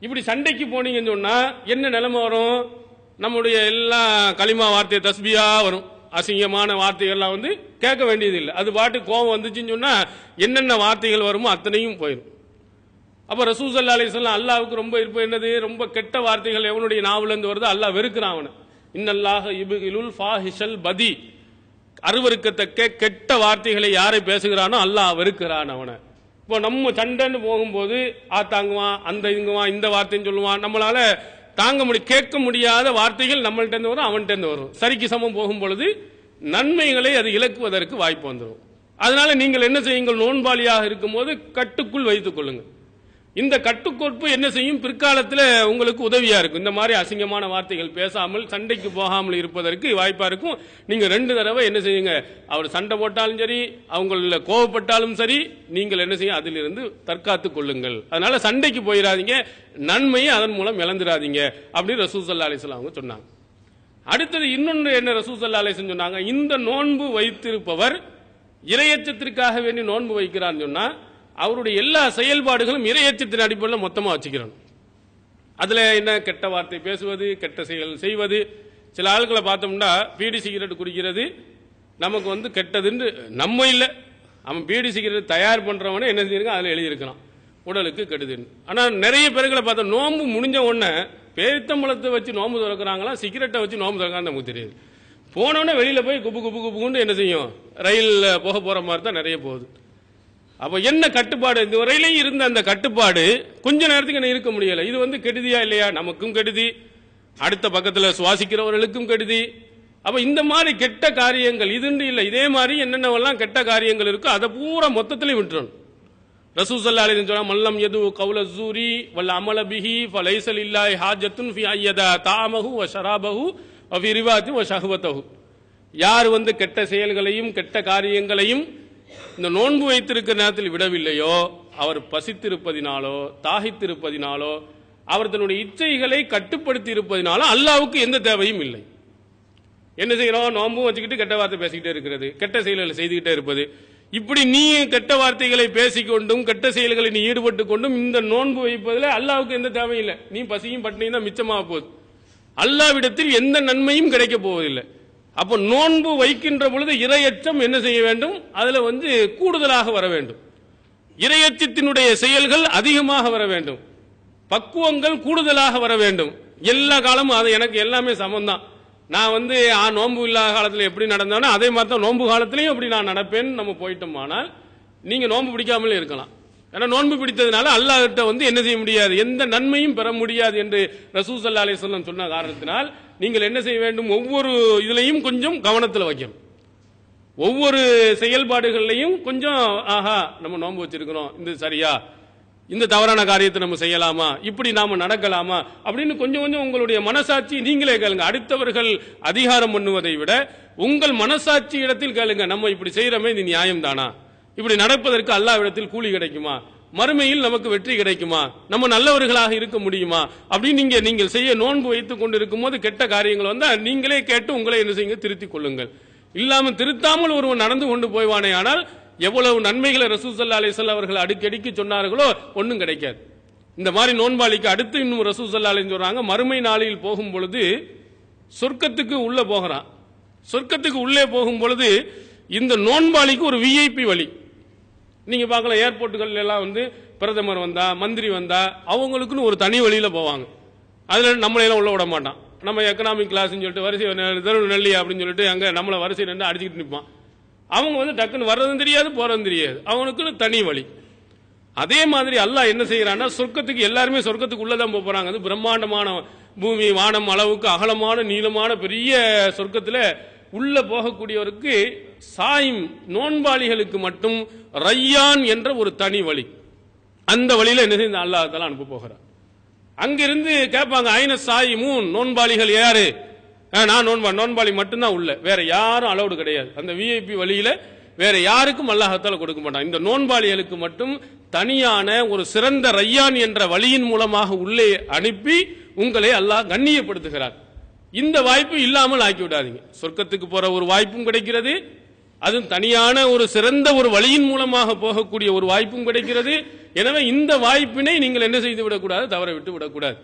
இப்படி சண்டைக்கு போனீங்கன்னு சொன்னா என்ன நிலைமை வரும், நம்முடைய எல்லா களிமா வார்த்தை தஸ்பியா வரும், அசிங்கமான வார்த்தைகள்லாம் வந்து கேட்க வேண்டியது இல்லை. அது பாட்டு கோபம் வந்துச்சுன்னு சொன்னா என்னென்ன வார்த்தைகள் வருமோ அத்தனையும் போயிடும். அப்ப ரசூல் ஸல்லல்லாஹு அலைஹி வஸல்லம் அல்லாஹ்வுக்கு ரொம்ப இருப்பு என்னது, ரொம்ப கெட்ட வார்த்தைகள் எவனுடைய நாவுல இருந்து வருது அல்லாஹ் வெறுக்கிறான். அவனை இன்னல்லாஹ யுப்கிலுல் ஃபாஹிஷல் பதி, அருவருக்கத்தக்க கெட்ட வார்த்தைகளை யாரை பேசுகிறானோ அல்லாஹ் வெறுக்கிறான் அவனை. இப்போ நம்ம சண்டைன்னு போகும்போது தாங்குவான், அந்த இங்குவான், இந்த வார்த்தைன்னு சொல்லுவான், நம்மளால தாங்க கேட்க முடியாத வார்த்தைகள் நம்மள்ட்ட இருந்து வரும், அவன்கிட்ட இருந்து வரும். சரிக்கு சமம் போகும் பொழுது நன்மைகளை அது இழக்குவதற்கு வாய்ப்பு வந்துடும். அதனால நீங்கள் என்ன செய்யுங்கள், நோன்பாளியாக இருக்கும் போது கட்டுக்குள் வைத்துக் கொள்ளுங்கள். இந்த கட்டுக்கோப்பு என்ன செய்யும், பிற்காலத்தில் உங்களுக்கு உதவியா இருக்கும். இந்த மாதிரி அசிங்கமான வார்த்தைகள் பேசாமல் சண்டைக்கு போகாமல் இருப்பதற்கு வாய்ப்பா இருக்கும். நீங்க 2 தடவை என்ன செய்யுங்க, அவர் சண்டை போட்டாலும் சரி, அவங்கள கோபப்பட்டாலும் சரி, நீங்கள் என்ன செய்ய, அதிலிருந்து தற்காத்துக் கொள்ளுங்கள். அதனால சண்டைக்கு போயிடாதீங்க, நன்மையை அதன் மூலம் இழந்துடாதீங்க அப்படின்னு ரசூல் ஸல்லல்லாஹு அலைஹி வஸல்லம் அவங்க சொன்னாங்க. அடுத்தது இன்னொன்று என்ன ரசூல் ஸல்லல்லாஹு அலைஹி வஸல்லம் சொன்னாங்க, இந்த நோன்பு வைத்திருப்பவர் இறையச்சத்திற்காக வேண்டி நோன்பு வைக்கிறான்னு சொன்னா அவருடைய எல்லா செயல்பாடுகளும் இறையச்சத்தின் அடிப்படையில் மொத்தமா வச்சுக்கிறான். அதுல என்ன, கெட்ட வார்த்தை பேசுவது, கெட்ட செயல் செய்வது. சில ஆட்களை பார்த்தோம்னா பீடி சிகரெட் குடிக்கிறது நமக்கு வந்து கெட்டதுன்னு, நம்ம இல்லை, அவன் பீடி சிகரெட் தயார் பண்றவனே என்ன செஞ்சிருக்கான், அதுல எழுதியிருக்கிறான் உடலுக்கு கெடுதுன்னு. ஆனா நிறைய பேர்களை பார்த்தா நோம்பு முடிஞ்ச உடனே பேரித்தம்பளத்தை வச்சு நோம்பு திறக்கிறாங்களா, சிகரெட்டை வச்சு நோம்பு திறக்கான்னு நமக்கு தெரியாது. போனோடனே வெளியில போய் குப்பு குப்பு குப்புன்னு என்ன செய்யும், ரயில் போக போற மாதிரி தான் நிறைய போகுது. அப்ப என்ன கட்டுப்பாடு, இந்த வரையிலேயும் இருந்த அந்த கட்டுப்பாடு கொஞ்ச நேரத்துக்கு என்ன இருக்க முடியல. இது வந்து கெடுதியா இல்லையா, நமக்கும் கெடுதி, அடுத்த பக்கத்துல சுவாசிக்கிறவர்களுக்கும் கெடுதி. அப்ப இந்த மாதிரி கெட்ட காரியங்கள் இதுன்னு இல்லை, இதே மாதிரி என்னென்னவெல்லாம் கெட்ட காரியங்கள் இருக்கோ அதை பூரா மொத்தத்திலையும் விட்டுறணும். ரசூல் ஸல்லல்லாஹு அலைஹி வஸல்லம் மல்லம் யது கௌல ஸூரி வல் அமல பிஹி ஃபலைஸ லில்லாஹி ஹாஜத்துன் ஃபி அய்யதா தாமஹு வ ஷராபஹு வ ஃபி ரிவாத்தி வ ஷஹவதஹு, யார் வந்து கெட்ட செயல்களையும் கெட்ட காரியங்களையும் இந்த நோன்பு வைத்திருக்கிற நேரத்தில் விடவில்லையோ, அவர் பசித்திருப்பதினாலோ தாகித்திருப்பதினாலோ அவர் தன்னுடைய இச்சைகளை கட்டுப்படுத்தி இருப்பதினாலோ அல்லாஹ்வுக்கு எந்த தேவையும் இல்லை. என்ன செய்யறோம்? நோன்பும் வச்சுக்கிட்டு கெட்ட வார்த்தை பேசிக்கிட்டே இருக்கிறது, கெட்ட செயல்களை செய்துகிட்டே இருப்பது. இப்படி நீ கெட்ட வார்த்தைகளை பேசிக்கொண்டும் கெட்ட செயல்களை நீ ஈடுபட்டு கொண்டும் இந்த நோன்பு வைப்பதில் அல்லாவுக்கு எந்த தேவையில்லை. நீ பசியும் பட்டினியும் தான் மிச்சமாக போகுது. அல்லாவிடத்தில் எந்த நன்மையும் கிடைக்க போவதில்லை. அப்போ நோன்பு வைக்கின்ற பொழுது இரையச்சம் என்ன செய்ய வேண்டும்? அதுல கூடுதலாக வர வேண்டும். இரையச்சத்தினுடைய செயல்கள் அதிகமாக வர வேண்டும். பக்குவங்கள் கூடுதலாக வர வேண்டும். எல்லா காலமும் அது எனக்கு எல்லாமே சமம்தான். நான் நோன்பு இல்லாத காலத்தில் எப்படி நடந்தானோ அதே மாதிரி தான் நோன்பு காலத்திலையும் அப்படி நான் நடப்பேன்னு நம்ம போயிட்டோமானால் நீங்க நோன்பு பிடிக்காமலே இருக்கலாம். ஏன்னா நோன்பு பிடித்ததுனால அல்லாஹ்கிட்ட என்ன செய்ய முடியாது, எந்த நன்மையும் பெற முடியாது என்று ரசூல் ஸல்லல்லாஹு அலைஹி வஸல்லம் சொன்ன காரணத்தினால் நீங்கள் என்ன செய்ய வேண்டும்? ஒவ்வொரு இதுலையும் கொஞ்சம் கவனத்தில் வைக்கணும். ஒவ்வொரு செயல்பாடுகள்லையும் கொஞ்சம் ஆஹா நம்ம நோன்பு வச்சிருக்கிறோம், இந்த சரியா, இந்த தவறான காரியத்தை நம்ம செய்யலாமா, இப்படி நாம நடக்கலாமா அப்படின்னு கொஞ்சம் கொஞ்சம் உங்களுடைய மனசாட்சி நீங்களே கேளுங்க. அடுத்தவர்கள் அதிகாரம் பண்ணுவதை விட உங்கள் மனசாட்சி இடத்தில் கேளுங்க. நம்ம இப்படி செய்யறோமே, இது நியாயம் தானா? இப்படி நடப்பதற்கு அல்லாஹ்விடத்தில் கூலி கிடைக்குமா? மறுமையில் நமக்கு வெற்றி கிடைக்குமா? நம்ம நல்லவர்களாக இருக்க முடியுமா? அப்படின்னு நீங்கள் செய்ய நோன்பு வைத்துக் கொண்டிருக்கும் போது கெட்ட காரியங்கள் வந்தா நீங்களே கேட்டு உங்களை என்ன செய்யுங்க? திருத்திக் கொள்ளுங்கள். இல்லாமல் திருத்தாமல் ஒருவன் நடந்து கொண்டு போய்வானே ஆனால் எவ்வளவு நன்மைகளை ரசூல் ஸல்லல்லாஹு அலைஹி வஸல்லம் அவர்கள் அடிக்கடிக்கு சொன்னார்களோ ஒன்றும் கிடைக்காது. இந்த மாதிரி நோன்பாளிக்கு அடுத்து இன்னும் ரசூல் ஸல்லல்லாஹு அலைஹி வஸல்லம் சொல்றாங்க, மறுமை நாளில் போகும் பொழுது சொர்க்கத்துக்கு உள்ள போகிறான். சொர்க்கத்துக்கு உள்ளே போகும் பொழுது இந்த நோன்பாளிக்கு ஒரு விஐபி வழி. நீங்க பார்க்கலாம், ஏர்போர்ட்டுகள் எல்லாம் பிரதமர் வந்தா, மந்திரி வந்தா அவங்களுக்குன்னு ஒரு தனி வழியில போவாங்க. அதுல நம்மளையெல்லாம் உள்ள விட மாட்டான். நம்ம எக்கனாமிக் கிளாஸ் சொல்லிட்டு வரிசை நெல்லி அப்படின்னு சொல்லிட்டு அங்க நம்மளை வரிசை நின்று அடிச்சுக்கிட்டு நிற்பான். அவங்க டக்குன்னு வர்றதும் தெரியாது, போறதும் தெரியாது. அவனுக்குன்னு தனி வழி. அதே மாதிரி அல்லாஹ் என்ன செய்யறான்னா, சொர்க்கத்துக்கு எல்லாருமே சொர்க்கத்துக்கு உள்ளதான் போறாங்க. அது பிரம்மாண்டமான பூமி வானம் அளவுக்கு அகலமான நீளமான பெரிய சொர்க்கத்துல உள்ள போகக்கூடியவருக்கு சாயும் நோன்பாளிகளுக்கு மட்டும் ரய்யான் என்ற ஒரு தனி வழி. அந்த வழியில என்ன செய்ய அல்லாஹ் தஆலா அனுப்ப போகிறார். அங்கிருந்து கேட்பாங்க, ஐன சாயிமூன், நோன்பாளிகள் யாரு? நான் நோன்பாளி மட்டும்தான் உள்ள, வேற யாரும் அலௌடு கிடையாது. அந்த விஐபி வழியில வேற யாருக்கும் அல்லாஹ் தஆலா கொடுக்க மாட்டான். இந்த நோன்பாளிகளுக்கு மட்டும் தனியான ஒரு சிறந்த ரய்யான் என்ற வழியின் மூலமாக உள்ளே அனுப்பி உங்களை அல்லாஹ் கண்ணியப்படுத்துகிறார். இந்த வாய்ப்பு இல்லாமல் ஆக்கி விடாதீங்க. சொர்க்கத்துக்கு போற ஒரு வாய்ப்பும் கிடைக்கிறது, அதுவும் தனியான ஒரு சிறந்த ஒரு வழியின் மூலமாக போகக்கூடிய ஒரு வாய்ப்பும் கிடைக்கிறது. எனவே இந்த வாய்ப்பினை நீங்கள் என்ன செய்து விடக்கூடாது, தவற விட்டு விடக்கூடாது.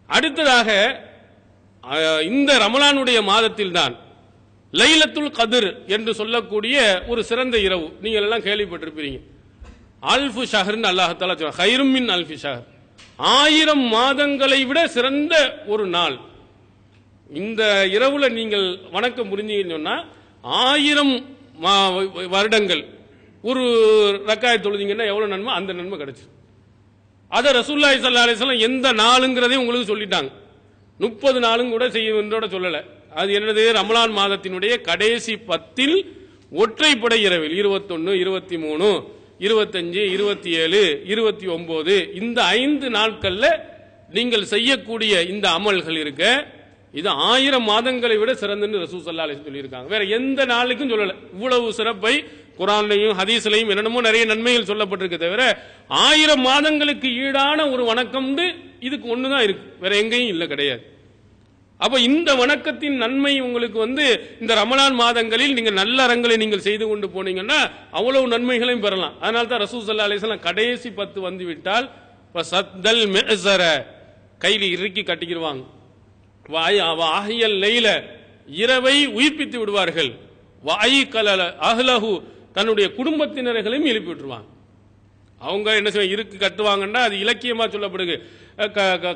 அடுத்ததாக இந்த ரமலானுடைய மாதத்தில் தான் லைலத்துல் கத்ர் என்று சொல்லக்கூடிய ஒரு சிறந்த இரவு. நீங்கள் எல்லாம் கேள்விப்பட்டிருப்பீங்க. அல்ஃபு ஷஹர்னு அல்லாஹ் தஆலா சொல்றான், கைரும் மின் அல்ஃபி ஷஹர், 1000 மாதங்களை விட சிறந்த ஒரு நாள். இந்த இரவுல நீங்கள் வணக்கம் புரிஞ்சீங்கன்னு சொன்னா 1000 வருடங்கள் ஒரு ரக்காயத் தொழுதீங்கன்னா எவ்வளவு நன்மை, அந்த நன்மை கிடைச்சு. அதை ரசூலுல்லாஹி ஸல்லல்லாஹு அலைஹி வஸல்லம் எந்த நாளுங்கிறதையும் உங்களுக்கு சொல்லிட்டாங்க. 30 நாளும் கூட செய்ய சொல்லல. அது என்னது? ரமலான் மாதத்தினுடைய கடைசி 10 ஒற்றைப்படை இரவில் 21, 23, 25, 27, 29 இந்த 5 நாட்கள்ல நீங்கள் செய்யக்கூடிய இந்த அமல்கள் இருக்க, இது 1000 மாதங்களை விட சிறந்தன்னு ரசூல் ஸல்லல்லாஹு அலைஹி வஸல்லம் சொல்லியிருக்காங்க. வேற எந்த நாளுக்கும் சொல்லல. இவ்வளவு சிறப்பை குர்ஆன்லயும் ஹதீஸ்லயும் என்னென்னமோ நிறைய நன்மைகள் சொல்லப்பட்டிருக்கு. தவிர 1000 மாதங்களுக்கு ஈடான ஒரு வணக்கம் இதுக்கு ஒண்ணுதான் இருக்கு, வேற எங்கேயும் இல்ல, கிடையாது. அப்ப இந்த வணக்கத்தின் நன்மை உங்களுக்கு இந்த ரமலான் மாதங்களில் நீங்கள் நல்ல அறங்களை நீங்கள் செய்து கொண்டு போனீங்கன்னா அவ்வளவு நன்மைகளையும் பெறலாம். அதனால தான் ரசூல் ஸல்லல்லாஹு அலைஹி வஸல்லம் கடைசி 10 வந்து விட்டால் சத்தல் மிஸர கையில இறுக்கி கட்டிக்கிடுவாங்க. வாஹியல் லைல இரவை உயிர்ப்பித்து விடுவார்கள். வாயி கலல அஹ்லஹு தன்னுடைய குடும்பத்தினர்களையும் எழுப்பி விட்டுருவாங்க. அவங்க என்ன செய்வாங்க, இருக்கு கட்டுவாங்கன்னா அது இலக்கியமா சொல்லப்படுது.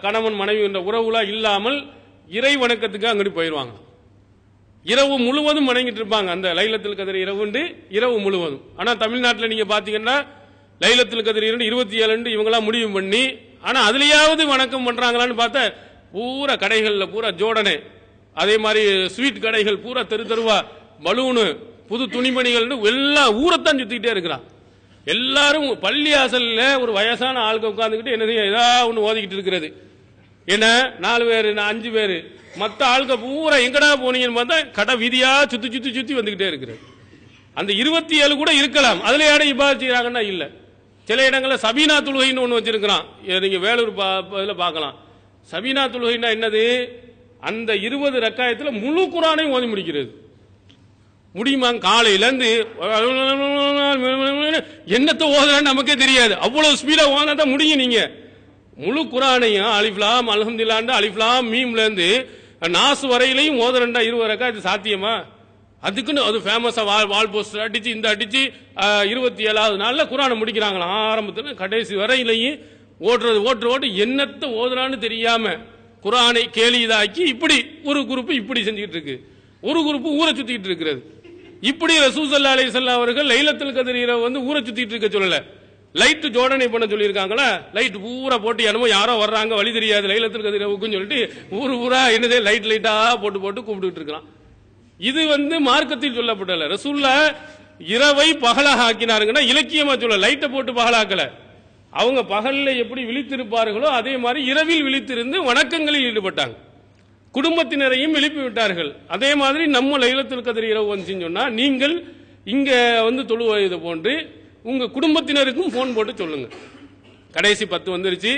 கணவன் மனைவி என்ற உறவுல இல்லாமல் இறை வணக்கத்துக்கு அங்கிட்டு போயிடுவாங்க. இரவு முழுவதும் வணங்கிட்டு இருப்பாங்க. அந்த லைலத்துல் கத்ர் இரவுண்டு இரவு முழுவதும். ஆனா தமிழ்நாட்டில் நீங்க பாத்தீங்கன்னா லைலத்துல் கத்ர் 27 இவங்கெல்லாம் முடிவு பண்ணி, ஆனா அதுலயாவது வணக்கம் பண்றாங்களான்னு பார்த்தா பூரா கடைகள்ல பூரா ஜோடனை, அதே மாதிரி ஸ்வீட் கடைகள் பூரா தெரு தெருவா பலூனு புது துணிமணிகள் எல்லாம் ஊரத்தான் சுத்திக்கிட்டே இருக்கிறான். எல்லாரும் பள்ளியாசல்ல ஒரு வயசான ஆளுக்கு உட்கார்ந்துக்கிட்டு என்ன செய்ய ஏதாவது ஒன்று ஓதிக்கிட்டு இருக்கிறது. என்ன 4 பேரு 5 பேரு, மற்ற ஆளுக்க பூரா எங்கடா போனீங்கன்னு பார்த்தா கடை வீதியா சுத்தி சுத்தி சுத்தி வந்துகிட்டே இருக்கிறது. அந்த 27 கூட இருக்கலாம், அதுல யாரும் இபாதத் செய்யறாங்கன்னா இல்ல. சில இடங்கள்ல சபீனா தொழுகைன்னு ஒன்று வச்சிருக்கிறான். நீங்க வேலூர் இதுல பார்க்கலாம். சபீனா தொழுகைன்னா என்னது? அந்த 20 ரக்காயத்துல முழு குர்ஆனையும் ஓதி முடிக்கிறது முடியுமா? காலையிலேருந்து என்னத்தை ஓதுறான்னு நமக்கே தெரியாது, அவ்வளவு ஸ்பீடா ஓதா தான் முடியும். நீங்க முழு குர்ஆனையும் அலிஃப்லாம் அல்ஹம்துலில்லாஹ் அலிஃப்லாம் மீம்ல இருந்து நாஸ் வரையிலையும் ஓதுறண்டா 20 ரக்காயத்து சாத்தியமா? அதுக்குன்னு அது ஃபேமஸா வால் போஸ்டர் அடிச்சு இந்த அடிச்சு 27வது நாள்ல குர்ஆனை முடிக்கிறாங்களாம். ஆரம்பத்துல கடைசி வரையிலையும் ஓட்டு என்னத்தை ஓதுறான்னு தெரியாம குர்ஆனை கேலிதாக்கி இப்படி ஒரு குரூப் இப்படி செஞ்சுட்டு இருக்கு, ஒரு குரூப் ஊரை சுத்திட்டு இருக்கிறது. இப்படி ரசூல் ஸல்லல்லாஹு அலைஹி வஸல்லம் அவர்கள் லைலத்துல் கத்ர் இரவு வந்து ஊரை சுத்திட்டு இருக்க சொல்லல, லைட் ஜோடனை பண்ண சொல்லியிருக்காங்களா? லைட் பூரா போட்டு என்னமோ யாரோ வர்றாங்க வழி தெரியாது லைலத்துல் கத்ர் இரவுக்குன்னு சொல்லிட்டு ஊரா என்னதே லைட்டா போட்டு கூப்பிட்டு இருக்கலாம். இது வந்து மார்க்கத்தில் சொல்லப்படல. ரசூலுல்லாஹ் இரவை பகலாக ஆக்கினாருங்கன்னா இலக்கியமா சொல்ல, லைட்டை போட்டு பகலாக்கல. அவங்க பகல்ல எப்படி விழித்திருப்பார்களோ அதே மாதிரி இரவில் விழித்திருந்து வணக்கங்களில் ஈடுபட்டாங்க, குடும்பத்தினரையும் எழுப்பி விட்டார்கள். அதே மாதிரி நம்ம லைலத்துல் கத்ர் இரவு வந்துச்சுன்னு சொன்னா நீங்கள் இங்க வந்து தொழுவது போன்று உங்க குடும்பத்தினருக்கும் போன் போட்டு சொல்லுங்க, கடைசி 10 வந்துருச்சு,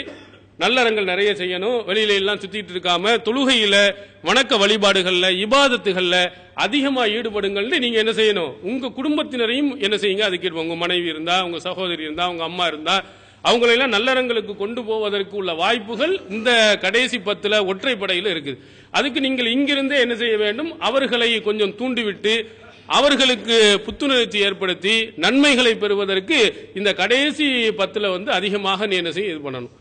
நல்லறங்கள் நிறைய செய்யணும், வெளியில எல்லாம் சுத்திட்டு இருக்காம தொழுகையில வணக்க வழிபாடுகள்ல இபாதத்துகள்ல அதிகமா ஈடுபடுங்கள். நீங்க என்ன செய்யணும், உங்க குடும்பத்தினரையும் என்ன செய்யுங்க, அதுக்கு உங்க மனைவி இருந்தா, உங்க சகோதரி இருந்தா, உங்க அம்மா இருந்தா அவங்களெல்லாம் நல்லறங்களுக்கு கொண்டு போவதற்கு உள்ள வாய்ப்புகள் இந்த கடைசி 10ல ஒற்றைப்படையில் இருக்குது. அதுக்கு நீங்கள் இங்கிருந்தே என்ன செய்ய வேண்டும், அவர்களை கொஞ்சம் தூண்டிவிட்டு அவர்களுக்கு புத்துணர்ச்சி ஏற்படுத்தி நன்மைகளை பெறுவதற்கு இந்த கடைசி 10ல வந்து அதிகமாக நீ என்ன செய்ய இது பண்ணணும்.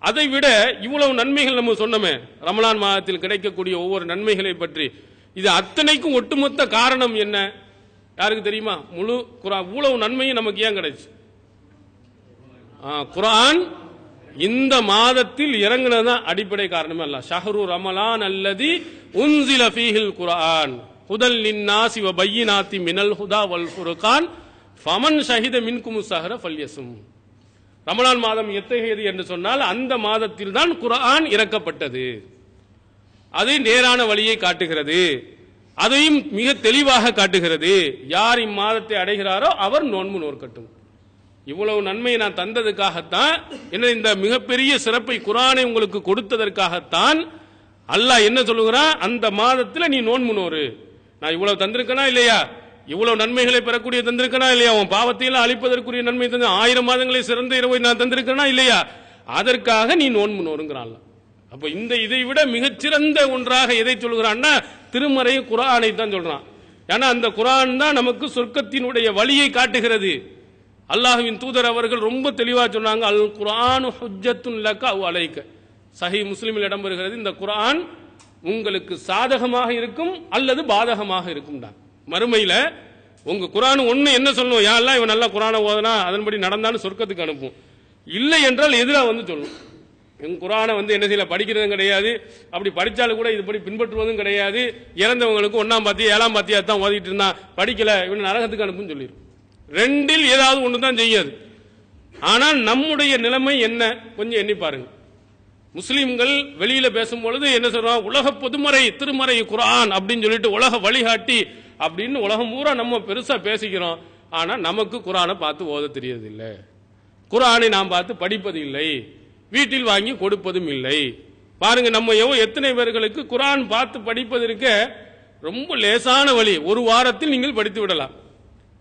அதை விட இவ்வளவு நன்மைகள் நம்ம சொன்னோமே ரமலான் மாதத்தில் கிடைக்கக்கூடிய ஒவ்வொரு நன்மைகளை பற்றி, இது அத்தனைக்கும் ஒட்டுமொத்த காரணம் என்ன யாருக்கு தெரியுமா? முழு குர்ஆன் இவ்வளவு நன்மையும் நமக்கு ஏன் கிடைச்சு? குர்ஆன் இந்த மாதத்தில் இறங்குனதுதான் அடிப்படை காரணமே. அல்ல ஷஹ்ரு ரமலான் அல்லதி உன்சில ஃபீஹில் குர்ஆன் ஹுதல் லின்னாஸி வ பய்யினாத்தி மினல் ஹுதா வல் ஃபுர்கான் ஃபமன் ஷஹித மின்கும் ஸஹர ஃபல்யஸும். ரமலான் மாதம் எத்தகையது என்று சொன்னால் அந்த மாதத்தில் தான் குர்ஆன் இறக்கப்பட்டது. அது நேரான வழியை காட்டுகிறது, அதையும் மிக தெளிவாக காட்டுகிறது. யார் இம்மாதத்தை அடைகிறாரோ அவர் நோன்பு நோற்கட்டும். இவ்வளவு நன்மையை நான் தந்ததுக்காகத்தான், என்ன இந்த மிகப்பெரிய சிறப்பை குர்ஆனை உங்களுக்கு கொடுத்ததற்காகத்தான் அல்லாஹ் என்ன சொல்லுகிறான், அந்த மாதத்தில் நீ நோன்பு நோறு. நான் இவ்வளவு தந்திருக்கனா இல்லையா, இவ்வளவு நன்மைகளை பெறக்கூடிய தந்திருக்கனா இல்லையா, உன் பாவத்தையெல்லாம் அழிப்பதற்குரிய நன்மை தந்து 1000 மாதங்களை சிறந்த இரவை நான் தந்திருக்கனா இல்லையா, அதற்காக நீ நோன்பு நோருங்கிறான். அப்ப இந்த இதை விட மிகச்சிறந்த ஒன்றாக எதை சொல்கிறான்னா திருமறை குர்ஆனை தான் சொல்றான். ஏன்னா அந்த குர்ஆன் தான் நமக்கு சொர்க்கத்தினுடைய வழியை காட்டுகிறது. அல்லாஹ்வின் தூதர் அவர்கள் ரொம்ப தெளிவா சொன்னாங்க, அல் குர்ஆனு ஹுஜ்ஜத்துன் லக அவ் அலைக. சஹீஹ் முஸ்லிமில் இடம்பெறுகிறது, இந்த குர்ஆன் உங்களுக்கு சாதகமாக இருக்கும் அல்லது பாதகமாக இருக்கும். மறுமையில உங்க குர்ஆன் ஒண்ணு என்ன சொல்லணும், யா அல்லாஹ் இவன் நல்லா குர்ஆனை ஓதுனா அதன்படி நடந்தாலும் சொர்க்கத்துக்கு அனுப்பும், இல்லை என்றால் எதிராக வந்து சொல்லணும். எங்க குர்ஆனை வந்து என்ன செய்யல படிக்கிறதும் கிடையாது, அப்படி படிச்சாலும் கூட இதுபடி பின்பற்றுவதும் கிடையாது, இறந்தவங்களுக்கு 1ஆம் பாத்தியா 7ஆம் பாத்தியா தான் ஓதிட்டு இருந்தா படிக்கல இவன் நரகத்துக்கு அனுப்புன்னு சொல்லிடும். ரெண்டில் ஏதாவது ஒன்று தான் செய்யாது. ஆனால் நம்முடைய நிலைமை என்ன கொஞ்சம் எண்ணி பாருங்க. முஸ்லிம்கள் வெளியில பேசும்பொழுது என்ன சொல்றோம், உலக பொதுமறை திருமறை குர்ஆன் அப்படின்னு சொல்லிட்டு உலக வழிகாட்டி அப்படின்னு உலகம் பூரா நம்ம பெருசா பேசிக்கிறோம். ஆனா நமக்கு குர்ஆனை பார்த்து ஓத தெரியறது இல்லை, குர்ஆனை நாம் பார்த்து படிப்பது இல்லை, வீட்டில் வாங்கி கொடுப்பதும் இல்லை. பாருங்க நம்ம எத்தனை பேர்களுக்கு குர்ஆன் பார்த்து படிப்பதற்க ரொம்ப லேசான வழி, ஒரு வாரத்தில் நீங்கள் படித்து விடலாம்.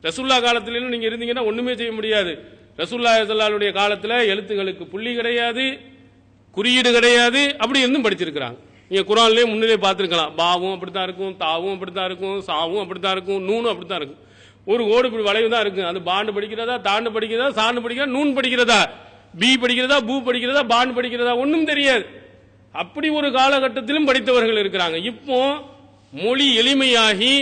ரசூலுல்லாஹ் காலத்திலும் நீங்க இருந்தீங்கன்னா ஒண்ணுமே செய்ய முடியாது. ரசூலுல்லாஹி ஸல்லல்லாஹு அலைஹி காலத்துல எழுத்துகளுக்கு புள்ளி கிடையாது, குறியீடு கிடையாது, அப்படி இருந்தும் படிச்சிருக்கிறாங்க. நீங்க குர்ஆன்லயே முன்னிலே பார்த்திருக்கலாம், பாவும் அப்படித்தான் இருக்கும், தாவும் அப்படித்தான் இருக்கும், சாவும் அப்படித்தான் இருக்கும், நூனும் அப்படித்தான் இருக்கும். ஒரு ஓடு இப்படி வளைவு தான் இருக்கு, அது பாண்டு படிக்கிறதா தாண்டு படிக்கிறதா சாண்டு படிக்கிறதா நூன் படிக்கிறதா பி படிக்கிறதா பூ படிக்கிறதா பாண்டு படிக்கிறதா ஒன்னும் தெரியாது. அப்படி ஒரு காலகட்டத்திலும் படித்தவர்கள் இருக்கிறாங்க. இப்போ மொழி எளிமையாகி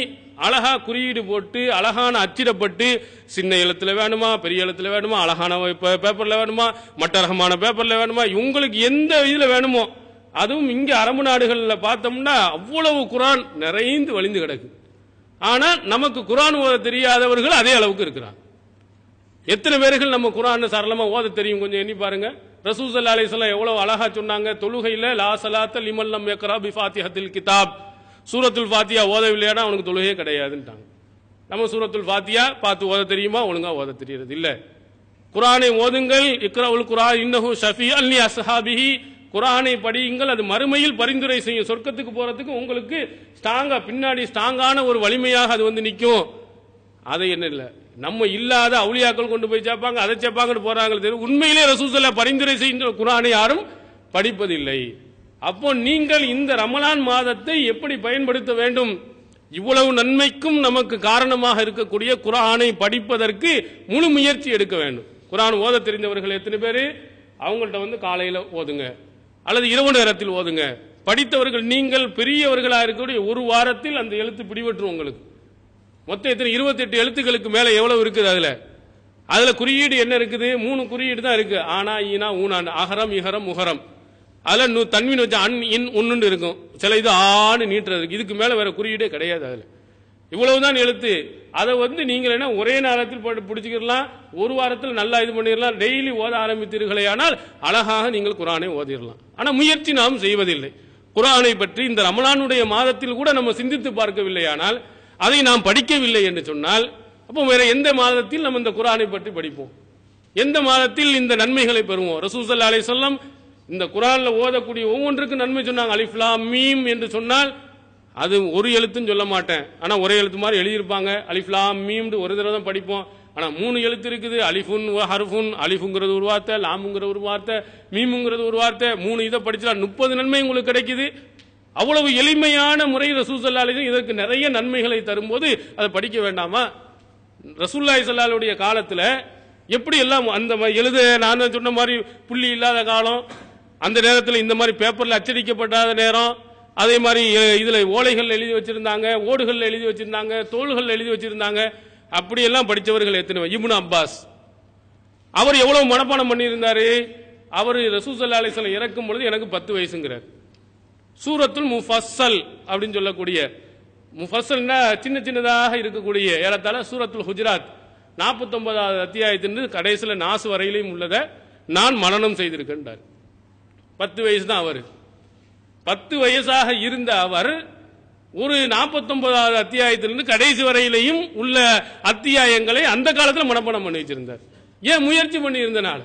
அழகா குறியீடு போட்டு அழகான அச்சிடப்பட்டு சின்ன எழுத்துல வேணுமா பெரிய எழுத்துல வேணுமா அழகான பேப்பர்ல வேணுமா மற்ற ரகமான பேப்பர்ல வேணுமா உங்களுக்கு எந்த இதுல வேணுமோ, அதுவும் இங்க அரபு நாடுகள்ல பார்த்தோம்னா அவ்வளவு குர்ஆன் நிறைந்து வழிந்து கிடக்கு. ஆனா நமக்கு குர்ஆன் ஓத தெரியாதவர்கள் அதே அளவுக்கு இருக்கிறாங்க. எத்தனை பேர்கள் நம்ம குர்ஆனை சரளமா ஓத தெரியும் கொஞ்சம் எண்ணி பாருங்க. ரசூல் ஸல்லல்லாஹு அலைஹி வஸல்லம் எவ்வளவு அழகா சொன்னாங்க, தொழுகையில லா ஸலாத்த லிமன் லம் யக்ரா பி ஃபாத்திஹத்தில் கிதாப், சூரத்துல் ஃபாத்தியா ஓதவில்லையானா அவனுக்கு தொழுகையே கிடையாதுன்ட்டாங்க. நம்ம சூரத்துல் ஃபாத்தியா பார்த்து ஓத தெரியுமா, ஒழுங்கா ஓத தெரியுறது இல்ல. குர்ஆனை ஓதுங்கள், இக்ரவுல் குர்ஆன் இன்னஹு ஷஃபீஅன் லி அஸ்ஹாபிஹி, குர்ஆனை படியுங்கள், அது மறுமையில் பரிந்துரை செய்யும், சொர்க்கத்துக்கு போறதுக்கு உங்களுக்கு பின்னாடி ஸ்ட்ராங்கான ஒரு வலிமையாக அது வந்து நிற்கும். அதை என்ன இல்லை, நம்ம இல்லாத அவுலியாக்கள் கொண்டு போய் சேர்ப்பாங்க, அதை சேர்ப்பாங்கன்னு போறாங்க. உண்மையிலே ரசூலுல்லாஹ் பரிந்துரை செய்கின்ற குர்ஆனை யாரும் படிப்பதில்லை. அப்போ நீங்கள் இந்த ரமலான் மாதத்தை எப்படி பயன்படுத்த வேண்டும்? இவ்வளவு நன்மைக்கும் நமக்கு காரணமாக இருக்கக்கூடிய குர்ஆனை படிப்பதற்கு முழு முயற்சி எடுக்க வேண்டும். குர்ஆன் ஓத தெரிந்தவர்கள் எத்தனை பேர்? அவங்கள்ட்ட வந்து காலையில் ஓதுங்க அல்லது இரவு நேரத்தில் ஓதுங்க. படித்தவர்கள் நீங்கள் பெரியவர்களாக இருக்கக்கூடிய ஒரு வாரத்தில் அந்த எழுத்து பிடிபட்டுரும் உங்களுக்கு. மொத்தம் எத்தனை? 28 எழுத்துக்களுக்கு மேல எவ்வளவு இருக்குது? அதுல குறியீடு என்ன இருக்குது? 3 குறியீடு தான் இருக்கு. ஆனா ஈனா ஊனான், அகரம் இகரம் முகரம். அதுல தன்வீன் வச்ச அன் இன் ஒன்னு இருக்கும். சில இது ஆணு நீட்டுறது, இதுக்கு மேல வேற குறியீடே கிடையாது. அதுல இவ்வளவுதான் எழுத்து. அதை வந்து நீங்கள் என்ன ஒரே நேரத்தில் பிடிச்சிக்கலாம், ஒரு வாரத்தில் நல்லா இது பண்ணிடலாம். டெய்லி ஓத ஆரம்பித்தீர்களே ஆனால் அழகாக நீங்கள் குர்ஆனை ஓதிடலாம். ஆனா முயற்சி நாம் செய்வதில்லை. குர்ஆனை பற்றி இந்த ரமலானுடைய மாதத்தில் கூட நம்ம சிந்தித்து பார்க்கவில்லை, ஆனால் அதை நாம் படிக்கவில்லை என்று சொன்னால் அப்போ வேற எந்த மாதத்தில் நம்ம இந்த குர்ஆனை பற்றி படிப்போம்? எந்த மாதத்தில் இந்த நன்மைகளை பெறுவோம்? ரசூல் ஸல்லல்லாஹு அலைஹி வஸல்லம் இந்த குர்ஆன்ல ஓதக்கூடிய ஒவ்வொன்றுக்கும் நன்மை சொன்னாங்க. அலிஃப் லாம் மீம் என்று சொன்னால் அது ஒரு எழுத்துன்னு சொல்ல மாட்டேன், ஆனா ஒரே எழுத்து மாதிரி எழுதியிருப்பாங்க. அலிஃப் லாம் மீம் ஒரு தடவை தான் படிப்போம். ஆனா 3 எழுத்து இருக்குது. அலிஃபுன் ஹர்ஃபுன், அலிஃபுங்கிறது ஒரு வார்த்தை, லாமுங்கிற ஒரு வார்த்தை, மீமுங்கிறது ஒரு வார்த்தை. 3 இதை படிச்சா 30 நன்மை உங்களுக்கு கிடைக்குது. அவ்வளவு எளிமையான முறை ரசூல் ஸல்லல்லாஹு அலைஹி வஸல்லம் இதற்கு நிறைய நன்மைகளை தரும்போது அதை படிக்க வேண்டாமா? ரசூலுல்லாஹி ஸல்லல்லாஹு அலைஹி வஸல்லம் காலத்துல எப்படி எல்லாம் அந்த எழுத, நான் சொன்ன மாதிரி புள்ளி இல்லாத காலம், அந்த நேரத்தில் இந்த மாதிரி பேப்பர்ல அச்சடிக்கப்படாத நேரம், அதே மாதிரி இதுல ஓலைகள் எழுதி வச்சிருந்தாங்க, ஓடுகள் எழுதி வச்சிருந்தாங்க, தோள்கள் எழுதி வச்சிருந்தாங்க. அப்படியெல்லாம் படித்தவர்கள் எத்தனை? இப்னு அப்பாஸ் அவர் எவ்வளவு மனப்பாடம் பண்ணியிருந்தாரு? அவர் ரசூல் ஸல்லல்லாஹு அலைஹி வஸல்லம் இறக்கும் பொழுது எனக்கு 10 வயசுங்கிறார். சூரத்துல் முஃபஸ்ஸல் அப்படின்னு சொல்லக்கூடிய, முஃபஸ்ஸல்னா சின்ன சின்னதாக இருக்கக்கூடிய, ஏறத்தாழ சூரத்துல் ஹுஜராத் 49வது அத்தியாயத்திலிருந்து கடைசியில் நாசு வரையிலையும் உள்ளதை நான் மனனம் செய்திருக்கின்றார். 10 வயசு தான் அவர். 10 வயசாக இருந்த அவர் ஒரு 49வது அத்தியாயத்திலிருந்து கடைசி வரையிலையும் உள்ள அத்தியாயங்களை அந்த காலத்தில் மனப்பாடம் பண்ணி வச்சிருந்தார். ஏன்? முயற்சி பண்ணி இருந்தனால.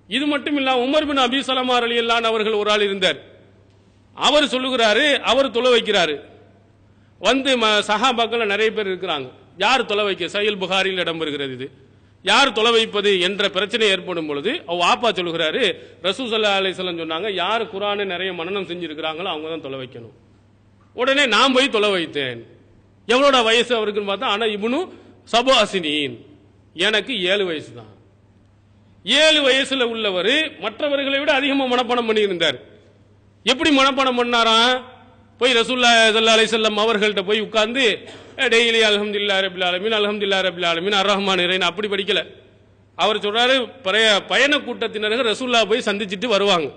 இது மட்டும் இல்ல, உமர் பின் அபி ஸலமா ரலியல்லாஹு அன்ஹு அவர்கள் ஒரு ஆள் இருந்தார். அவர் சொல்லுகிறாரு, அவர் தொலை வைக்கிறாரு. வந்து சஹாபாக்கள் நிறைய பேர் இருக்கிறாங்க, யார் தொலை வைக்க? சஹீஹ் புகாரியில் இடம்பெறுகிறது. இது யார் தொலை வைப்பது என்ற பிரச்சனை ஏற்படும் பொழுது வாப்பா சொல்லுகிறாரு, ரசூல் ஸல்லல்லாஹு அலைஹி வஸல்லம் சொன்னாங்க, யார் குர்ஆனை நிறைய மனனம் செஞ்சிருக்கிறாங்களோ அவங்க தான் தொலை வைக்கணும். உடனே நான் போய் தொலை வைத்தேன். எவ்வளோட வயசு அவருக்குன்னு பார்த்தா, ஆனா இப்னு சபாசினீன், எனக்கு 7 வயசு தான். 7 வயசுல உள்ளவர் மற்றவர்களை விட அதிகமாக மனப்பாடம் பண்ணி இருந்தார். எப்படி மனப்பாடம் பண்ணாராம்? போய் ரசூலுல்லாஹி ஸல்லல்லாஹு அலைஹி வஸல்லம் அவர்கள்ட்ட போய் உட்கார்ந்து டெய்லி அல்ஹம்துலில்லாஹி ரப்பில் ஆலமீன், அல்ஹம்துலில்லாஹி ரப்பில் ஆலமீன், அர்ரஹ்மான் இறைன் அப்படி படிக்கல. அவர் சொல்றாரு, பயண கூட்டத்தினர்கள் ரசூலுல்லாஹ் போய் சந்திச்சுட்டு வருவாங்க.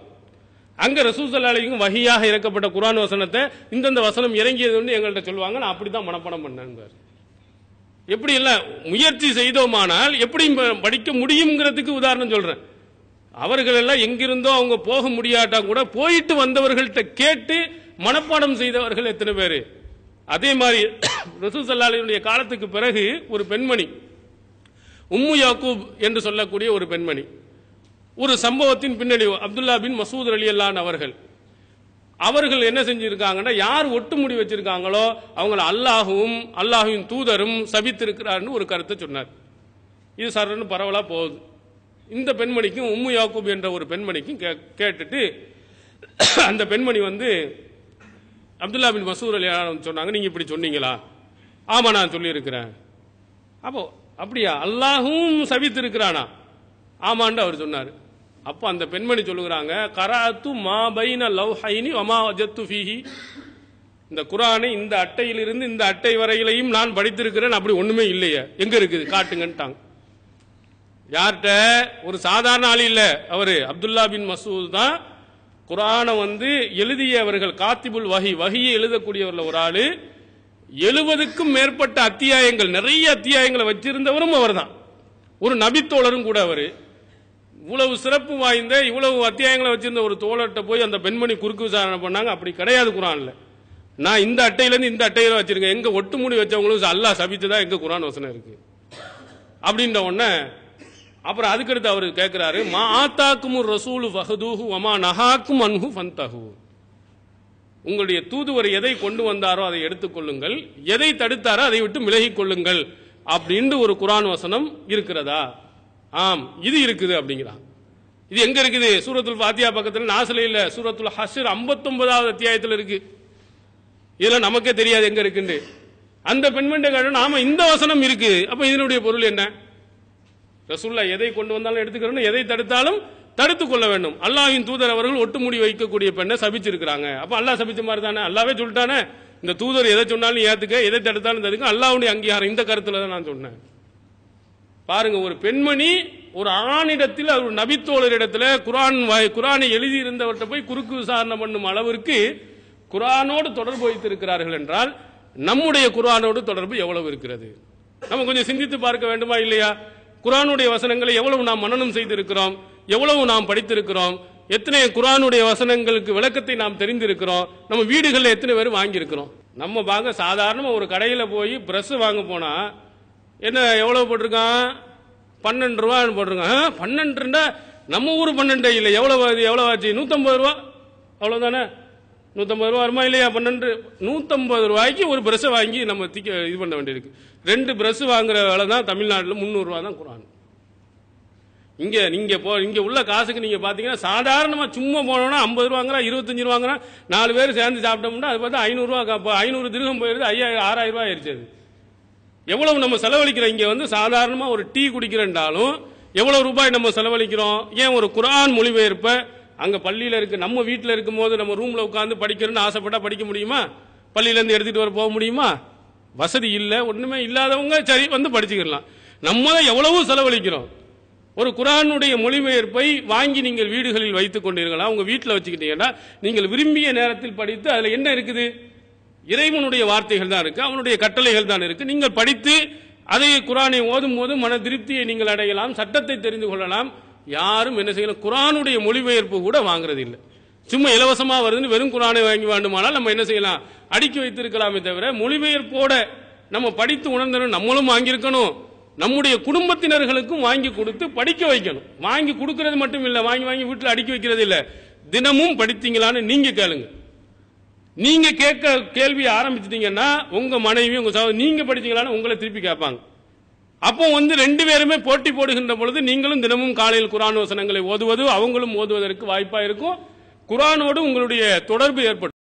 அங்க ரசூல் ஸல்லல்லாஹு அலைஹி வஸல்லம் வஹியாக இறக்கப்பட்ட குர்ஆன் வசனத்தை இந்தந்த வசனம் இறங்கியதுன்னு எங்கள்கிட்ட சொல்லுவாங்க. நான் அப்படிதான் மனப்பாடம் பண்ணேன். எப்படி எல்லாம் முயற்சி செய்தோமானால் எப்படி படிக்க முடியுங்கிறதுக்கு உதாரணம் சொல்றேன். அவர்கள் எல்லாம் எங்கிருந்தோ அவங்க போக முடியாட்டா கூட போயிட்டு வந்தவர்கள்ட்ட கேட்டு மனப்பாடம் செய்தவர்கள் எத்தனை பேரு? அதே மாதிரி ரசூல் ஸல்லல்லாஹு அலைஹி வஸல்லம் காலத்துக்கு பிறகு ஒரு பெண்மணி, உம்மு யாக்கூப் என்று சொல்லக்கூடிய ஒரு பெண்மணி, ஒரு சம்பவத்தின் பின்னணி அப்துல்லா பின் மசூத் ரலியல்லாஹு அன்ஹு அவர்கள் என்ன செஞ்சிருக்காங்கன்னா, யார் ஒட்டுமுடி வச்சிருக்காங்களோ அவங்கள அல்லாஹ்வின் தூதரும் சபித்திருக்கிறார்னு ஒரு கருத்தை சொன்னார். இது சரன்னு பரவலா போகுது. இந்த பெண்மணிக்கும் உம்மு யாக்கூப் என்ற ஒரு பெண்மணிக்கும் கேட்டுட்டு அந்த பெண்மணி வந்து அப்துல்லா பின் மசூத் ரலியல்லாஹு சொன்னாங்க, நீங்க இப்படி சொன்னீங்களா? ஆமா, நான் சொல்லியிருக்கிறேன். அப்போ அப்படியா, அல்லாஹும் சபித்திருக்கிறானா? ஆமான்னு அவர் சொன்னார். அப்போ அந்த பெண்மணி சொல்லுகிறாங்க, கராத்து மா பைன லவ்ஹைனி வமா வஜத்து ஃபீஹி, இந்த குர்ஆனை இந்த அட்டையிலிருந்து இந்த அட்டை வரையிலையும் நான் படித்திருக்கிறேன், அப்படி ஒண்ணுமே இல்லையே, எங்க இருக்குது காட்டுங்கன்ட்டாங்க. யார்கிட்ட? ஒரு சாதாரண ஆள் இல்ல, அவரு அப்துல்லா பின் மசூத் தான் குர்ஆனை வந்து எழுதியவர்கள், காத்திபுல் வஹியை எழுதக்கூடியவர்கள் ஒரு ஆளு. 70க்கும் மேற்பட்ட அத்தியாயங்கள், நிறைய அத்தியாயங்களை வச்சிருந்தவரும் அவர் தான். ஒரு நபித்தோழரும் கூட அவரு. இவ்வளவு சிறப்பு வாய்ந்த இவ்வளவு அத்தியாயங்களை வச்சிருந்த ஒரு தோழர்கிட்ட போய் அந்த பெண்மணி குறுக்கு விசாரணை பண்ணாங்க. அப்படி கிடையாது குர்ஆன்ல. நான் இந்த அட்டையிலேருந்து இந்த அட்டையில வச்சிருக்கேன், எங்க ஒட்டுமுடி வச்சவங்களுக்கு அல்லாஹ் சபித்துதான் எங்க குர்ஆன் வசனம் இருக்கு அப்படின்ற உடனே அப்புறம் அதுக்கடுத்து அவர் கேட்கிறாரு, மா ஆத்தாக்குமுர் ரசூலு ஃபஹதூஹு வமா நஹாக்கும் அன்ஹு ஃபந்தஹு. உங்களுடைய தூதுவர் எதை கொண்டு வந்தாரோ அதை எடுத்துக்கொள்ளுங்கள், எதை தடுத்தாரோ அதை விட்டு விலகிக் கொள்ளுங்கள் அப்படின்னு ஒரு குர்ஆன் வசனம் இருக்கிறதா? ஆம், இது இருக்குது அப்படிங்கிறான். இது எங்க இருக்குது? சூரத்துல் ஃபாத்திஹா பக்கத்தில் நாஸ்ல இல்ல, சூரத்துல் ஹஷ்ர் 59வது அத்தியாயத்தில் இருக்கு. இதெல்லாம் நமக்கே தெரியாது எங்க இருக்குன்னு. அந்த பெண்மண்ட நாம இந்த வசனம் இருக்கு. அப்ப இதனுடைய பொருள் என்ன? ரசூலுல்லாஹ் எதை கொண்டு வந்தாலும் எடுத்துக்கிறோம், எதை தடுத்தாலும் தடுத்துக் கொள்ள வேண்டும். அல்லாஹ்வின் தூதர் அவர்கள் ஒட்டு மூடி வைக்கக்கூடிய பெண்ணை சபிச்சிருக்கிறாங்க. அப்ப அல்லாஹ் சபிச்ச மாதிரி தானே? அல்லாவே சொல்லிட்டானே, இந்த தூதர் எதை சொன்னாலும் ஏத்துக்க, எதை தடுத்தாலும் தடுக்க. அல்லாஹ்வுடைய அங்கீகாரம் இந்த கருத்துல தான் நான் சொன்னேன். பாருங்க, ஒரு பெண்மணி ஒரு ஆணிடத்தில், ஒரு நபித்தோழரிடத்துல குர்ஆனை எழுதி இருந்தவர்கிட்ட போய் குறுக்கு விசாரணை பண்ணும் அளவிற்கு குர்ஆனோடு தொடர்பு வைத்திருக்கிறார்கள் என்றால் நம்முடைய குர்ஆனோடு தொடர்பு எவ்வளவு இருக்கிறது? நம்ம கொஞ்சம் சிந்தித்து பார்க்க வேண்டுமா இல்லையா? குர்ஆனுடைய வசனங்களை எவ்வளவு நாம் மனனம் செய்திருக்கிறோம், எவ்வளவு நாம் படித்திருக்கிறோம், எத்தனை குர்ஆனுடைய வசனங்களுக்கு விளக்கத்தை நாம் தெரிந்திருக்கிறோம், நம்ம வீடுகளில் எத்தனை பேர் வாங்கியிருக்கிறோம். நம்ம வாங்க சாதாரணமாக ஒரு கடையில் போய் பிரஷ் வாங்க போனா என்ன எவ்வளவு போட்டிருக்கான்? 12 ரூபான்னு போட்டிருக்கான். 12 நம்ம ஊர் 12 இல்லை, எவ்வளவு ஆச்சு? 150 ரூபா, அவ்வளவுதானே? 150 ரூபா வருமா இல்லையா? 150 ரூபாய்க்கு ஒரு பிரஷ் வாங்கி நம்ம இது பண்ண வேண்டியிருக்கு. 2 பிரஷ் வாங்குற வேலை தான் தமிழ்நாட்டில் 300 ரூபா தான் குர்ஆன். இங்க உள்ள காசுக்கு நீங்க பாத்தீங்கன்னா சாதாரணமா சும்மா போனோம்னா 50 ரூபாங்கிறா, 25 ரூபாங்கிறா, 4 பேர் சேர்ந்து சாப்பிட்டோம்னா அது பார்த்தா 500 ரூபா, 500 திரகம் போயிருது, 6000 ரூபாய் ஆயிடுச்சு. அது எவ்வளவு நம்ம செலவழிக்கிறோம்? இங்க சாதாரணமா ஒரு டீ குடிக்கிறேன்றாலும் எவ்வளவு ரூபாய் நம்ம செலவழிக்கிறோம்? ஏன் ஒரு குர்ஆன் மொழிபெயர்ப்ப அங்க பள்ளியில இருக்கு, நம்ம வீட்டில் இருக்கும் போது நம்ம ரூம்ல உட்கார்ந்து படிக்கிறேன்னு ஆசைப்பட்டா படிக்க முடியுமா? பள்ளியில இருந்து எடுத்துட்டு போக முடியுமா? வசதி இல்ல, ஒண்ணுமே இல்லாதவங்க சரி வந்து படிச்சுக்கலாம். நம்ம எவ்வளவு செலவழிக்கிறோம்? ஒரு குர்ஆனுடைய மொழிபெயர்ப்பை வாங்கி நீங்கள் வீடுகளில் வைத்துக் கொண்டீர்களா? உங்க வீட்டில் வச்சுக்கிட்டீங்கன்னா நீங்கள் விரும்பிய நேரத்தில் படித்து அதுல என்ன இருக்குது? இறைவனுடைய வார்த்தைகள் தான் இருக்கு, அவனுடைய கட்டளைகள் தான் இருக்கு. நீங்கள் படித்து அதை குர்ஆனை ஓதும் போது மன திருப்தியை நீங்கள் அடையலாம், சட்டத்தை தெரிந்து கொள்ளலாம். யாரும் என்ன செய்யலாம்? குர்ஆனுடைய மொழிபெயர்ப்பு கூட வாங்குறது இல்லை. சும்மா இலவசமா வருதுன்னு வெறும் குர்ஆனை வாங்கி வேண்டுமானால் நம்ம என்ன செய்யலாம்? அடுக்கி வைத்திருக்கலாமே தவிர மொழிபெயர்ப்போட நம்ம படித்து உணர்ந்தனும் நம்மளும் வாங்கியிருக்கணும், நம்முடைய குடும்பத்தினர்களுக்கும் வாங்கி கொடுத்து படிக்க வைக்கணும். வாங்கி கொடுக்கிறது மட்டும் இல்லை, வாங்கி வீட்டில் அடுக்கி வைக்கிறது இல்லை. தினமும் படித்தீங்களான்னு நீங்க கேளுங்க. நீங்க கேட்க கேள்வி ஆரம்பிச்சிட்டீங்கன்னா உங்க மனைவி, உங்க சகோதரி நீங்க படிச்சீங்களான்னு உங்களை திருப்பி கேட்பாங்க. அப்போ 2 பேருமே போட்டி போடுகின்ற பொழுது நீங்களும் தினமும் காலையில் குர்ஆன் வசனங்களை ஓதுவது, அவங்களும் ஓதுவதற்கு வாய்ப்பா இருக்கும். குர்ஆனோடு உங்களுடைய தொடர்பு ஏற்படும்.